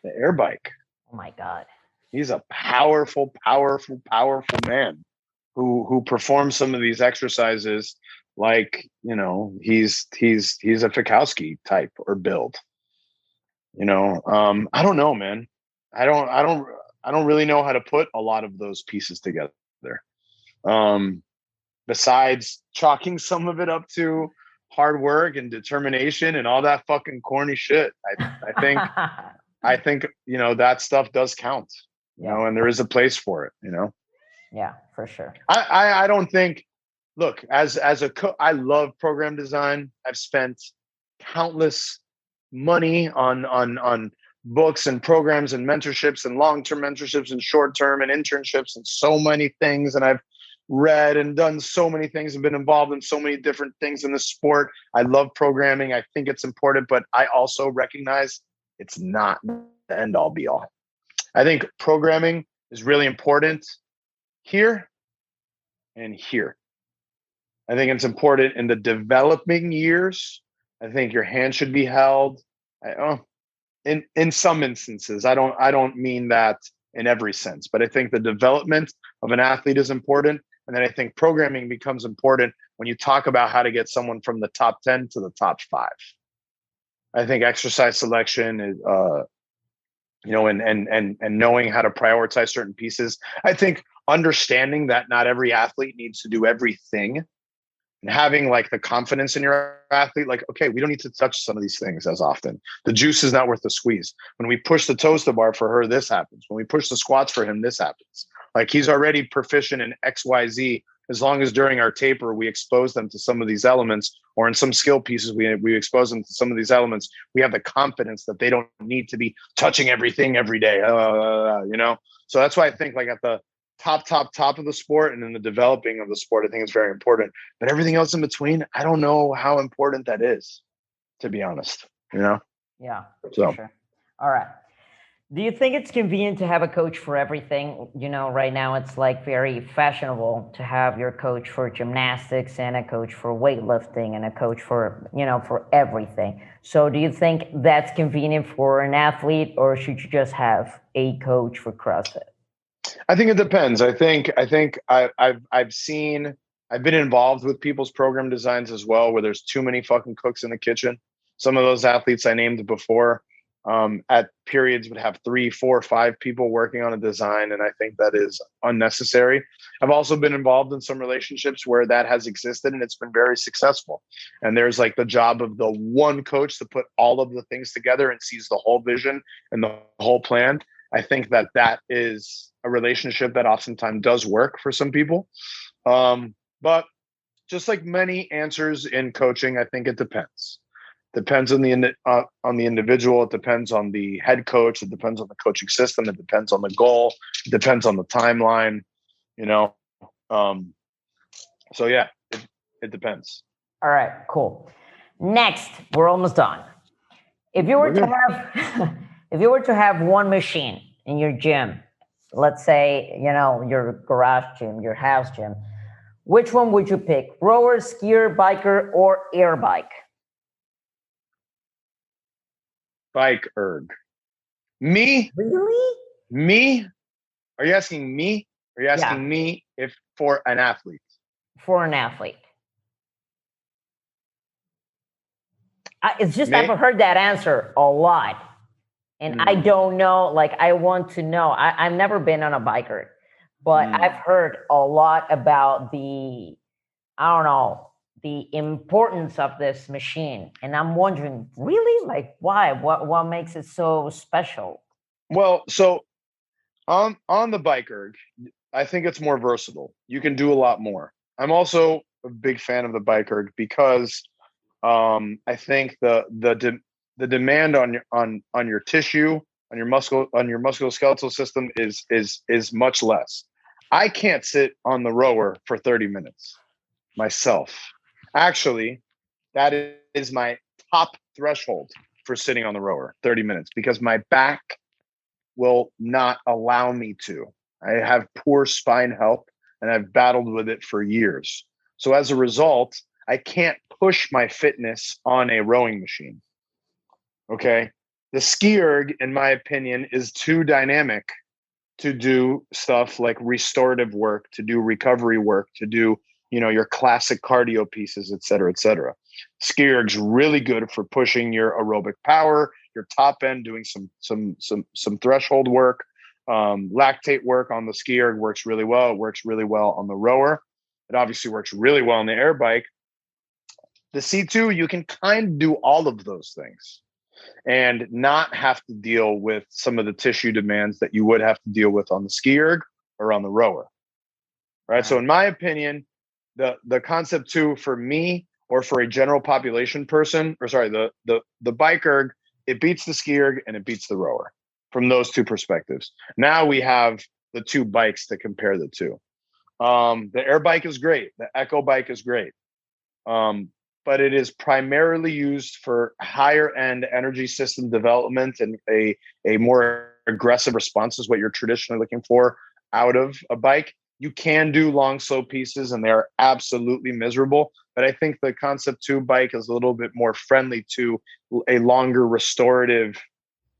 The air bike. Oh my God. He's a powerful man who performs some of these exercises like, he's a Fikowski type or build. I don't know, man. I don't really know how to put a lot of those pieces together. Besides chalking some of it up to hard work and determination and all that fucking corny shit. I think, that stuff does count, and there is a place for it, Yeah, for sure. I don't think, look, as a I love program design. I've spent countless money on books and programs and mentorships and long-term mentorships and short-term and internships and so many things. And I've read and done so many things and been involved in so many different things in the sport. I love programming. I think it's important, but I also recognize it's not the end all be all. I think programming is really important here and here. I think it's important in the developing years. I think your hand should be held. In some instances, I don't mean that in every sense, but I think the development of an athlete is important. And then I think programming becomes important when you talk about how to get someone from the top 10 to the top 5. I think exercise selection is, and knowing how to prioritize certain pieces. I think understanding that not every athlete needs to do everything. And having like the confidence in your athlete, like, okay, we don't need to touch some of these things as often. The juice is not worth the squeeze. When we push the toes to bar for her, this happens. When we push the squats for him, this happens. Like he's already proficient in XYZ. As long as during our taper, we expose them to some of these elements, or in some skill pieces, we expose them to some of these elements, we have the confidence that they don't need to be touching everything every day, So that's why I think like at the top of the sport and in the developing of the sport, I think it's very important. But everything else in between, I don't know how important that is, to be honest, Yeah, so. Sure. All right. Do you think it's convenient to have a coach for everything? Right now it's like very fashionable to have your coach for gymnastics and a coach for weightlifting and a coach for, for everything. So do you think that's convenient for an athlete, or should you just have a coach for CrossFit? I think it depends. I've been involved with people's program designs as well, where there's too many fucking cooks in the kitchen. Some of those athletes I named before, at periods would have 3, 4, 5 people working on a design, and I think that is unnecessary. I've also been involved in some relationships where that has existed and it's been very successful. And there's like the job of the one coach to put all of the things together and sees the whole vision and the whole plan. I think that is a relationship that oftentimes does work for some people. But just like many answers in coaching, I think it depends. Depends on the individual. It depends on the head coach. It depends on the coaching system. It depends on the goal. It depends on the timeline. You know. So yeah, it depends. All right, cool. Next, we're almost done. If you were to have one machine in your gym, let's say, your garage gym, your house gym, which one would you pick? Rower, skier, biker, or air bike? Bike erg. Me? Really? Me? Are you asking me? Are you asking me if for an athlete? For an athlete. It's just I've heard that answer a lot. And I don't know, I want to know. I've never been on a biker, but I've heard a lot about the importance of this machine. And I'm wondering, really? Why? What makes it so special? Well, so on the bike erg, I think it's more versatile. You can do a lot more. I'm also a big fan of the bike erg because I think the demand on your tissue, on your musculoskeletal system is much less. I can't sit on the rower for 30 minutes myself. Actually, that is my top threshold for sitting on the rower, 30 minutes, because my back will not allow me to. I have poor spine health and I've battled with it for years. So as a result, I can't push my fitness on a rowing machine. Okay. The ski erg, in my opinion, is too dynamic to do stuff like restorative work, to do recovery work, to do, your classic cardio pieces, et cetera, et cetera. Ski erg's really good for pushing your aerobic power, your top end, doing some threshold work. Lactate work on the ski erg works really well. It works really well on the rower. It obviously works really well on the air bike. The C2, you can kind of do all of those things and not have to deal with some of the tissue demands that you would have to deal with on the ski erg or on the rower. Right. So in my opinion, the concept 2 for me or for a general population person, the bike erg, it beats the ski erg and it beats the rower from those two perspectives. Now we have the 2 bikes to compare the 2. The air bike is great. The Echo bike is great. But it is primarily used for higher end energy system development and a more aggressive response is what you're traditionally looking for out of a bike. You can do long slow pieces and they're absolutely miserable. But I think the Concept 2 bike is a little bit more friendly to a longer restorative,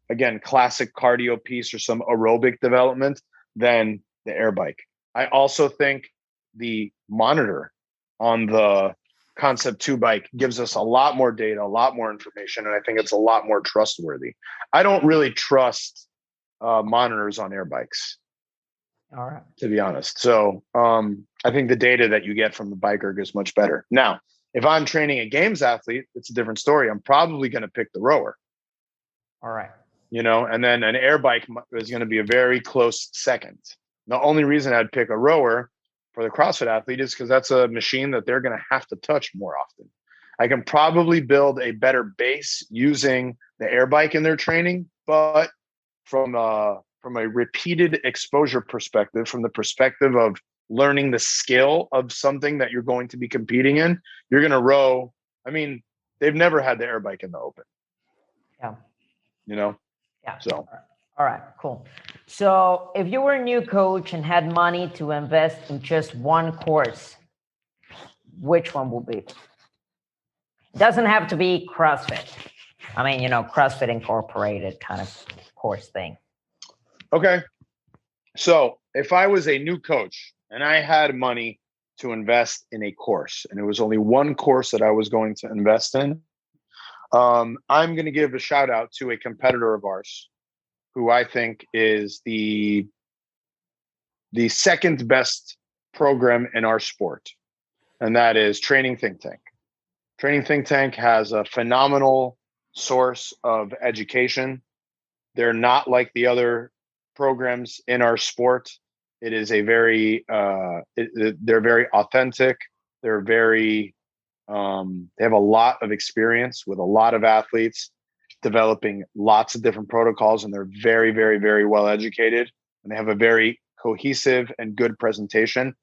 again, classic cardio piece or some aerobic development than the air bike. I also think the monitor on the Concept 2 bike gives us a lot more data, a lot more information, and I think it's a lot more trustworthy. I don't really trust monitors on air bikes. All right. To be honest. So I think the data that you get from the bike erg is much better. Now, if I'm training a games athlete, it's a different story. I'm probably going to pick the rower. All right. And then an air bike is going to be a very close second. The only reason I'd pick a rower for the CrossFit athlete is because that's a machine that they're going to have to touch more often. I can probably build a better base using the air bike in their training, but from a repeated exposure perspective, from the perspective of learning the skill of something that you're going to be competing in, you're going to row. I mean, they've never had the air bike in the open. Yeah. Yeah. So. All right, cool. So if you were a new coach and had money to invest in just one course, which one would be? It doesn't have to be CrossFit. I mean, CrossFit Incorporated kind of course thing. Okay. So if I was a new coach and I had money to invest in a course, and it was only one course that I was going to invest in, I'm going to give a shout out to a competitor of ours who I think is the second best program in our sport, and that is Training Think Tank. Training Think Tank has a phenomenal source of education. They're not like the other programs in our sport. It is a very, they're very authentic. They're very, they have a lot of experience with a lot of athletes, developing lots of different protocols, and they're very, very, very well educated, and they have a very cohesive and good presentation.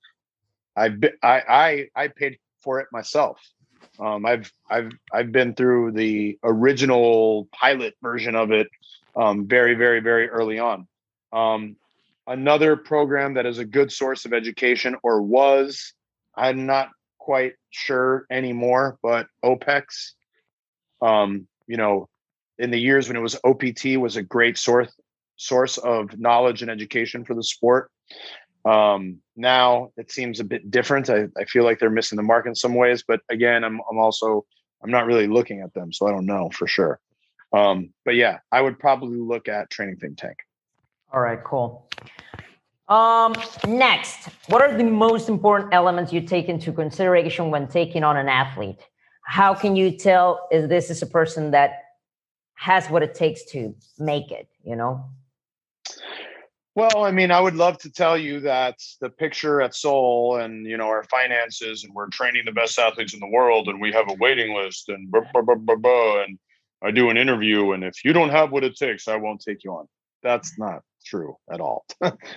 I paid for it myself. I've been through the original pilot version of it, very, very, very early on. Another program that is a good source of education, or was, I'm not quite sure anymore, but OPEX, you know, in the years when it was OPT, was a great source of knowledge and education for the sport. Now it seems a bit different. I feel like they're missing the mark in some ways, but again, I'm not really looking at them, so I don't know for sure. But yeah, I would probably look at Training Think Tank. All right, cool. Next, what are the most important elements you take into consideration when taking on an athlete? How can you tell if this is a person that has what it takes to make it, you know? Well, I mean, I would love to tell you that the picture at Seoul and, you know, our finances, and we're training the best athletes in the world, and we have a waiting list, and blah, blah, blah, blah, blah, and I do an interview, and if you don't have what it takes, I won't take you on. That's not true at all.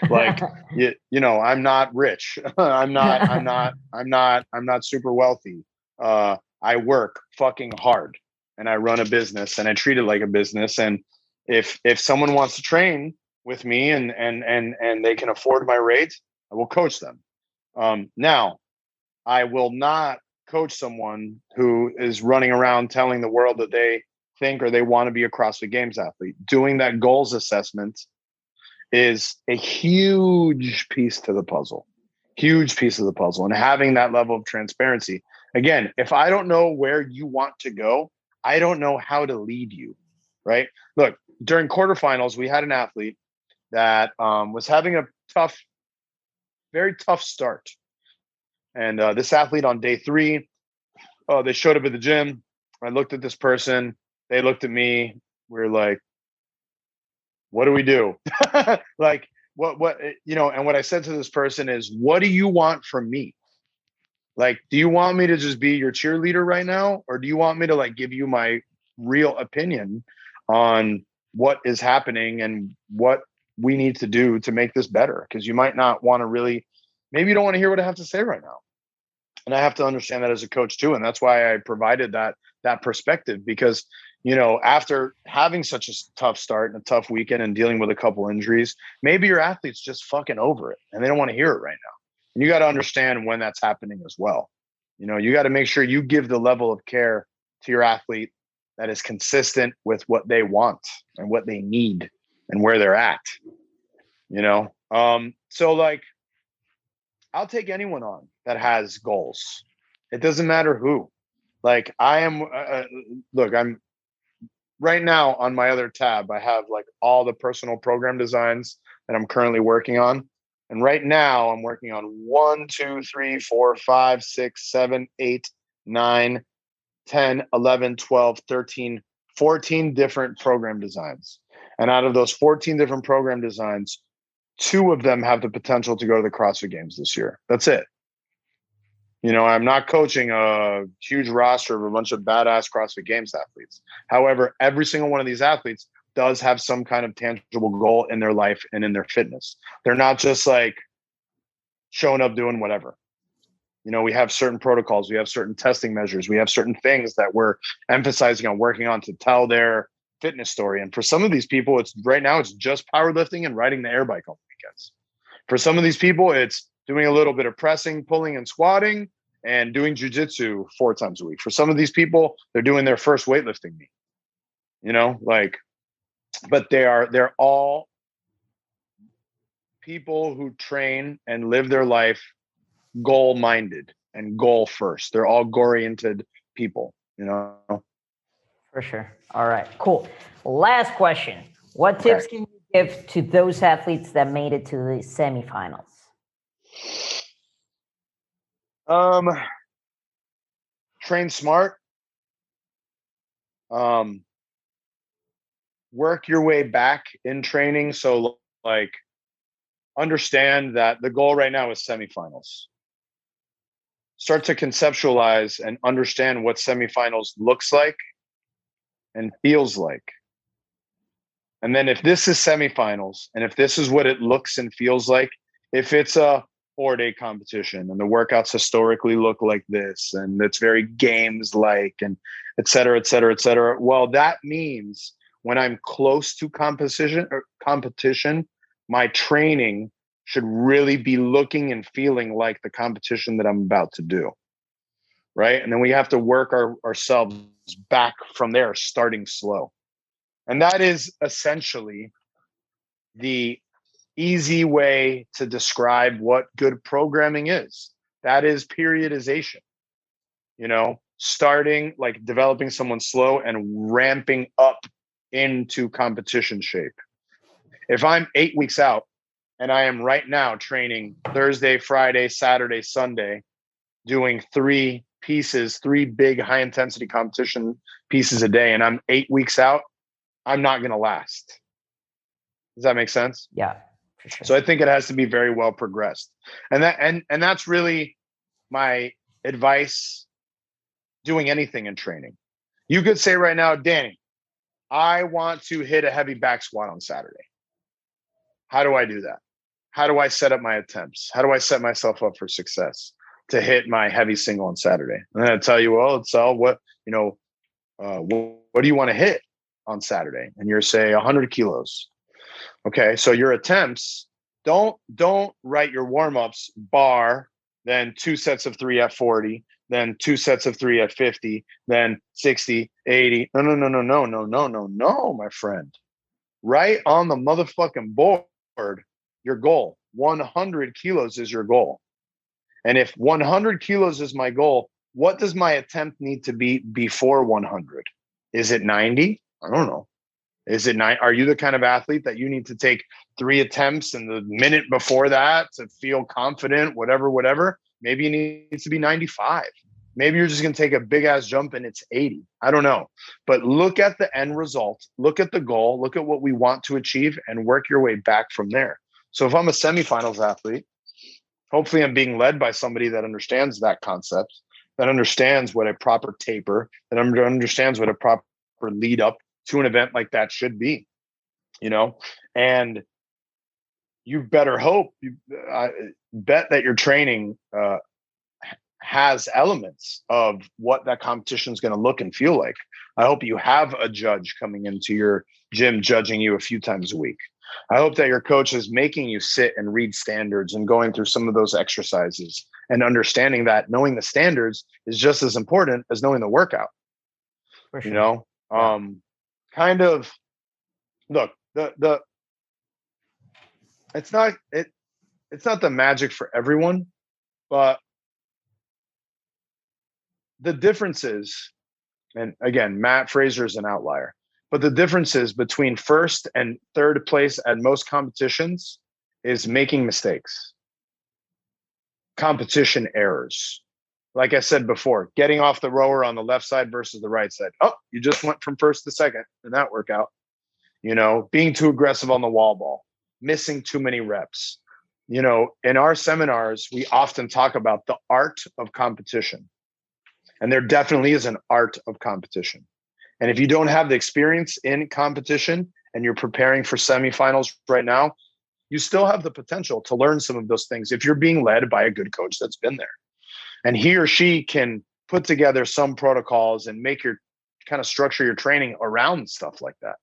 Like, you know, I'm not rich. I'm not super wealthy. I work fucking hard, and I run a business, and I treat it like a business. And if someone wants to train with me and they can afford my rate, I will coach them. Now, I will not coach someone who is running around telling the world that they think or they want to be a CrossFit Games athlete. Doing that goals assessment is a huge piece to the puzzle. Huge piece of the puzzle. And having that level of transparency. Again, if I don't know where you want to go, I don't know how to lead you, right? Look, during quarterfinals, we had an athlete that was having a very tough start. And this athlete on day 3, they showed up at the gym. I looked at this person. They looked at me. We were like, what do we do? Like, what, you know, and what I said to this person is, what do you want from me? Like, do you want me to just be your cheerleader right now? Or do you want me to like give you my real opinion on what is happening and what we need to do to make this better? Because you might not want to really, maybe you don't want to hear what I have to say right now. And I have to understand that as a coach too. And that's why I provided that perspective, because, you know, after having such a tough start and a tough weekend and dealing with a couple injuries, maybe your athlete's just fucking over it and they don't want to hear it right now. And you got to understand when that's happening as well. You know, you got to make sure you give the level of care to your athlete that is consistent with what they want and what they need and where they're at, you know? So like, I'll take anyone on that has goals. It doesn't matter who. Like I am, look, I'm right now on my other tab. I have like all the personal program designs that I'm currently working on. And right now I'm working on 1, 2, 3, 4, 5, 6, 7, 8, 9, 10, 11, 12, 13, 14 different program designs. And out of those 14 different program designs, 2 of them have the potential to go to the CrossFit Games this year. That's it. You know, I'm not coaching a huge roster of a bunch of badass CrossFit Games athletes. However, every single one of these athletes does have some kind of tangible goal in their life and in their fitness. They're not just like showing up doing whatever. You know, we have certain protocols, we have certain testing measures, we have certain things that we're emphasizing on working on to tell their fitness story. And for some of these people, it's right now, it's just powerlifting and riding the air bike on weekends. For some of these people, it's doing a little bit of pressing, pulling, and squatting, and doing jujitsu 4 times a week. For some of these people, they're doing their first weightlifting meet. You know, like, but they're all people who train and live their life goal-minded and goal first. They're all goal-oriented people, you know? For sure. All right, cool. Last question. What tips can you give to those athletes that made it to the semifinals? Train smart. Work your way back in training. So like understand that the goal right now is semifinals. Start to conceptualize and understand what semifinals looks like and feels like. And then if this is semifinals, and if this is what it looks and feels like, if it's a 4-day competition and the workouts historically look like this, and it's very games-like, and et cetera, et cetera, et cetera. Well, that means when I'm close to competition, my training should really be looking and feeling like the competition that I'm about to do. Right. And then we have to work ourselves back from there, starting slow. And that is essentially the easy way to describe what good programming is. That is periodization, you know, starting, like developing someone slow and ramping up into competition shape. If I'm 8 weeks out and I am right now training Thursday, Friday, Saturday, Sunday, doing 3 big high intensity competition pieces a day, and I'm 8 weeks out, I'm not going to last. Does that make sense? Yeah, for sure. So I think it has to be very well progressed. And that's really my advice doing anything in training. You could say right now, Danny, I want to hit a heavy back squat on Saturday. How do I do that? How do I set up my attempts? How do I set myself up for success to hit my heavy single on Saturday? And then I tell you, well, it's all what do you want to hit on Saturday? And you're say 100 kilos. Okay. So your attempts, don't write your warm-ups bar, then 2 sets of 3 at 40, then 2 sets of 3 at 50, then 60, 80. No, my friend. Right on the motherfucking board, your goal. 100 kilos is your goal. And if 100 kilos is my goal, what does my attempt need to be before 100? Is it 90? I don't know. Is it 9? Are you the kind of athlete that you need to take 3 attempts and the minute before that to feel confident, whatever? Maybe it needs to be 95. Maybe you're just going to take a big ass jump and it's 80. I don't know. But look at the end result, look at the goal, look at what we want to achieve, and work your way back from there. So if I'm a semifinals athlete, hopefully I'm being led by somebody that understands that concept, that understands what a proper taper, that understands what a proper lead up to an event like that should be, you know. And you better hope, bet that your training has elements of what that competition is going to look and feel like. I hope you have a judge coming into your gym judging you a few times a week. I hope that your coach is making you sit and read standards and going through some of those exercises and understanding that knowing the standards is just as important as knowing the workout. For sure. You know, kind of look, it's not the magic for everyone, but the differences, and again, Matt Fraser is an outlier, but the differences between first and third place at most competitions is making mistakes, competition errors. Like I said before, getting off the rower on the left side versus the right side. Oh, you just went from first to second in that workout. You know, being too aggressive on the wall ball, missing too many reps. You know, in our seminars, we often talk about the art of competition. And there definitely is an art of competition. And if you don't have the experience in competition and you're preparing for semifinals right now, you still have the potential to learn some of those things if you're being led by a good coach that's been there. And he or she can put together some protocols and make your kind of structure your training around stuff like that.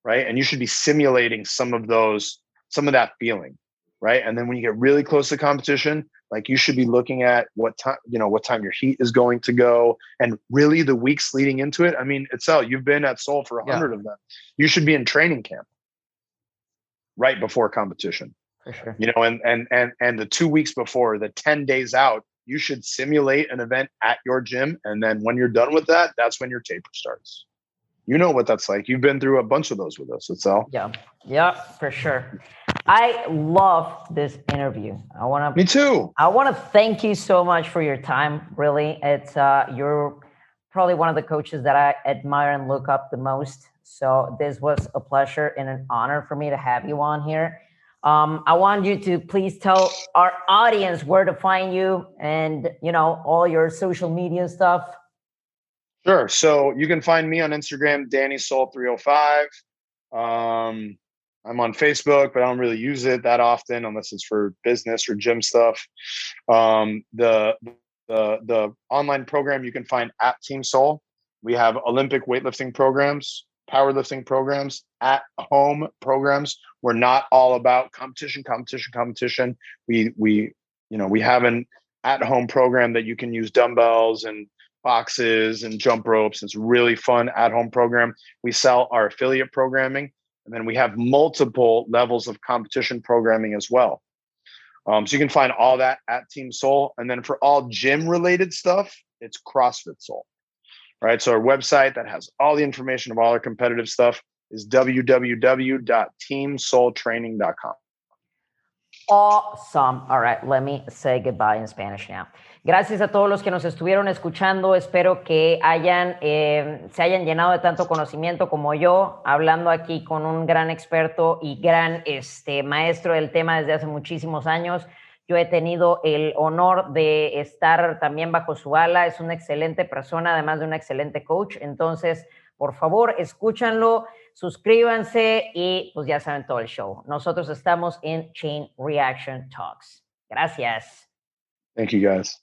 Right. And you should be simulating some of that feeling. Right. And then when you get really close to competition, like you should be looking at what time your heat is going to go. And really the weeks leading into it. I mean, you've been at Seoul for 100 of them. You should be in training camp right before competition. For sure. You know, and the 2 weeks before, the 10 days out, you should simulate an event at your gym. And then when you're done with that, that's when your taper starts. You know what that's like. You've been through a bunch of those with us. That's all. Yeah, for sure. I love this interview. Me too. I want to thank you so much for your time. Really, it's you're probably one of the coaches that I admire and look up the most. So this was a pleasure and an honor for me to have you on here. I want you to please tell our audience where to find you and, you know, all your social media stuff. Sure. So you can find me on Instagram, DannySoul305. I'm on Facebook, but I don't really use it that often unless it's for business or gym stuff. The online program you can find at Team Soul. We have Olympic weightlifting programs, powerlifting programs, at home programs. We're not all about competition. We have an at home program that you can use dumbbells and boxes and jump ropes. It's really fun at home program. We sell our affiliate programming, and then we have multiple levels of competition programming as well. So you can find all that at Team Soul. And then for all gym related stuff, it's CrossFit Soul. Right. So our website that has all the information of all our competitive stuff is www.teamsoultraining.com. Awesome. All right, let me say goodbye in Spanish now. Gracias a todos los que nos estuvieron escuchando. Espero que se hayan llenado de tanto conocimiento como yo, hablando aquí con un gran experto y gran maestro del tema desde hace muchísimos años. Yo he tenido el honor de estar también bajo su ala. Es una excelente persona, además de una excelente coach. Entonces, por favor, escúchanlo, suscríbanse y pues ya saben todo el show. Nosotros estamos en Chain Reaction Talks. Gracias. Thank you, guys.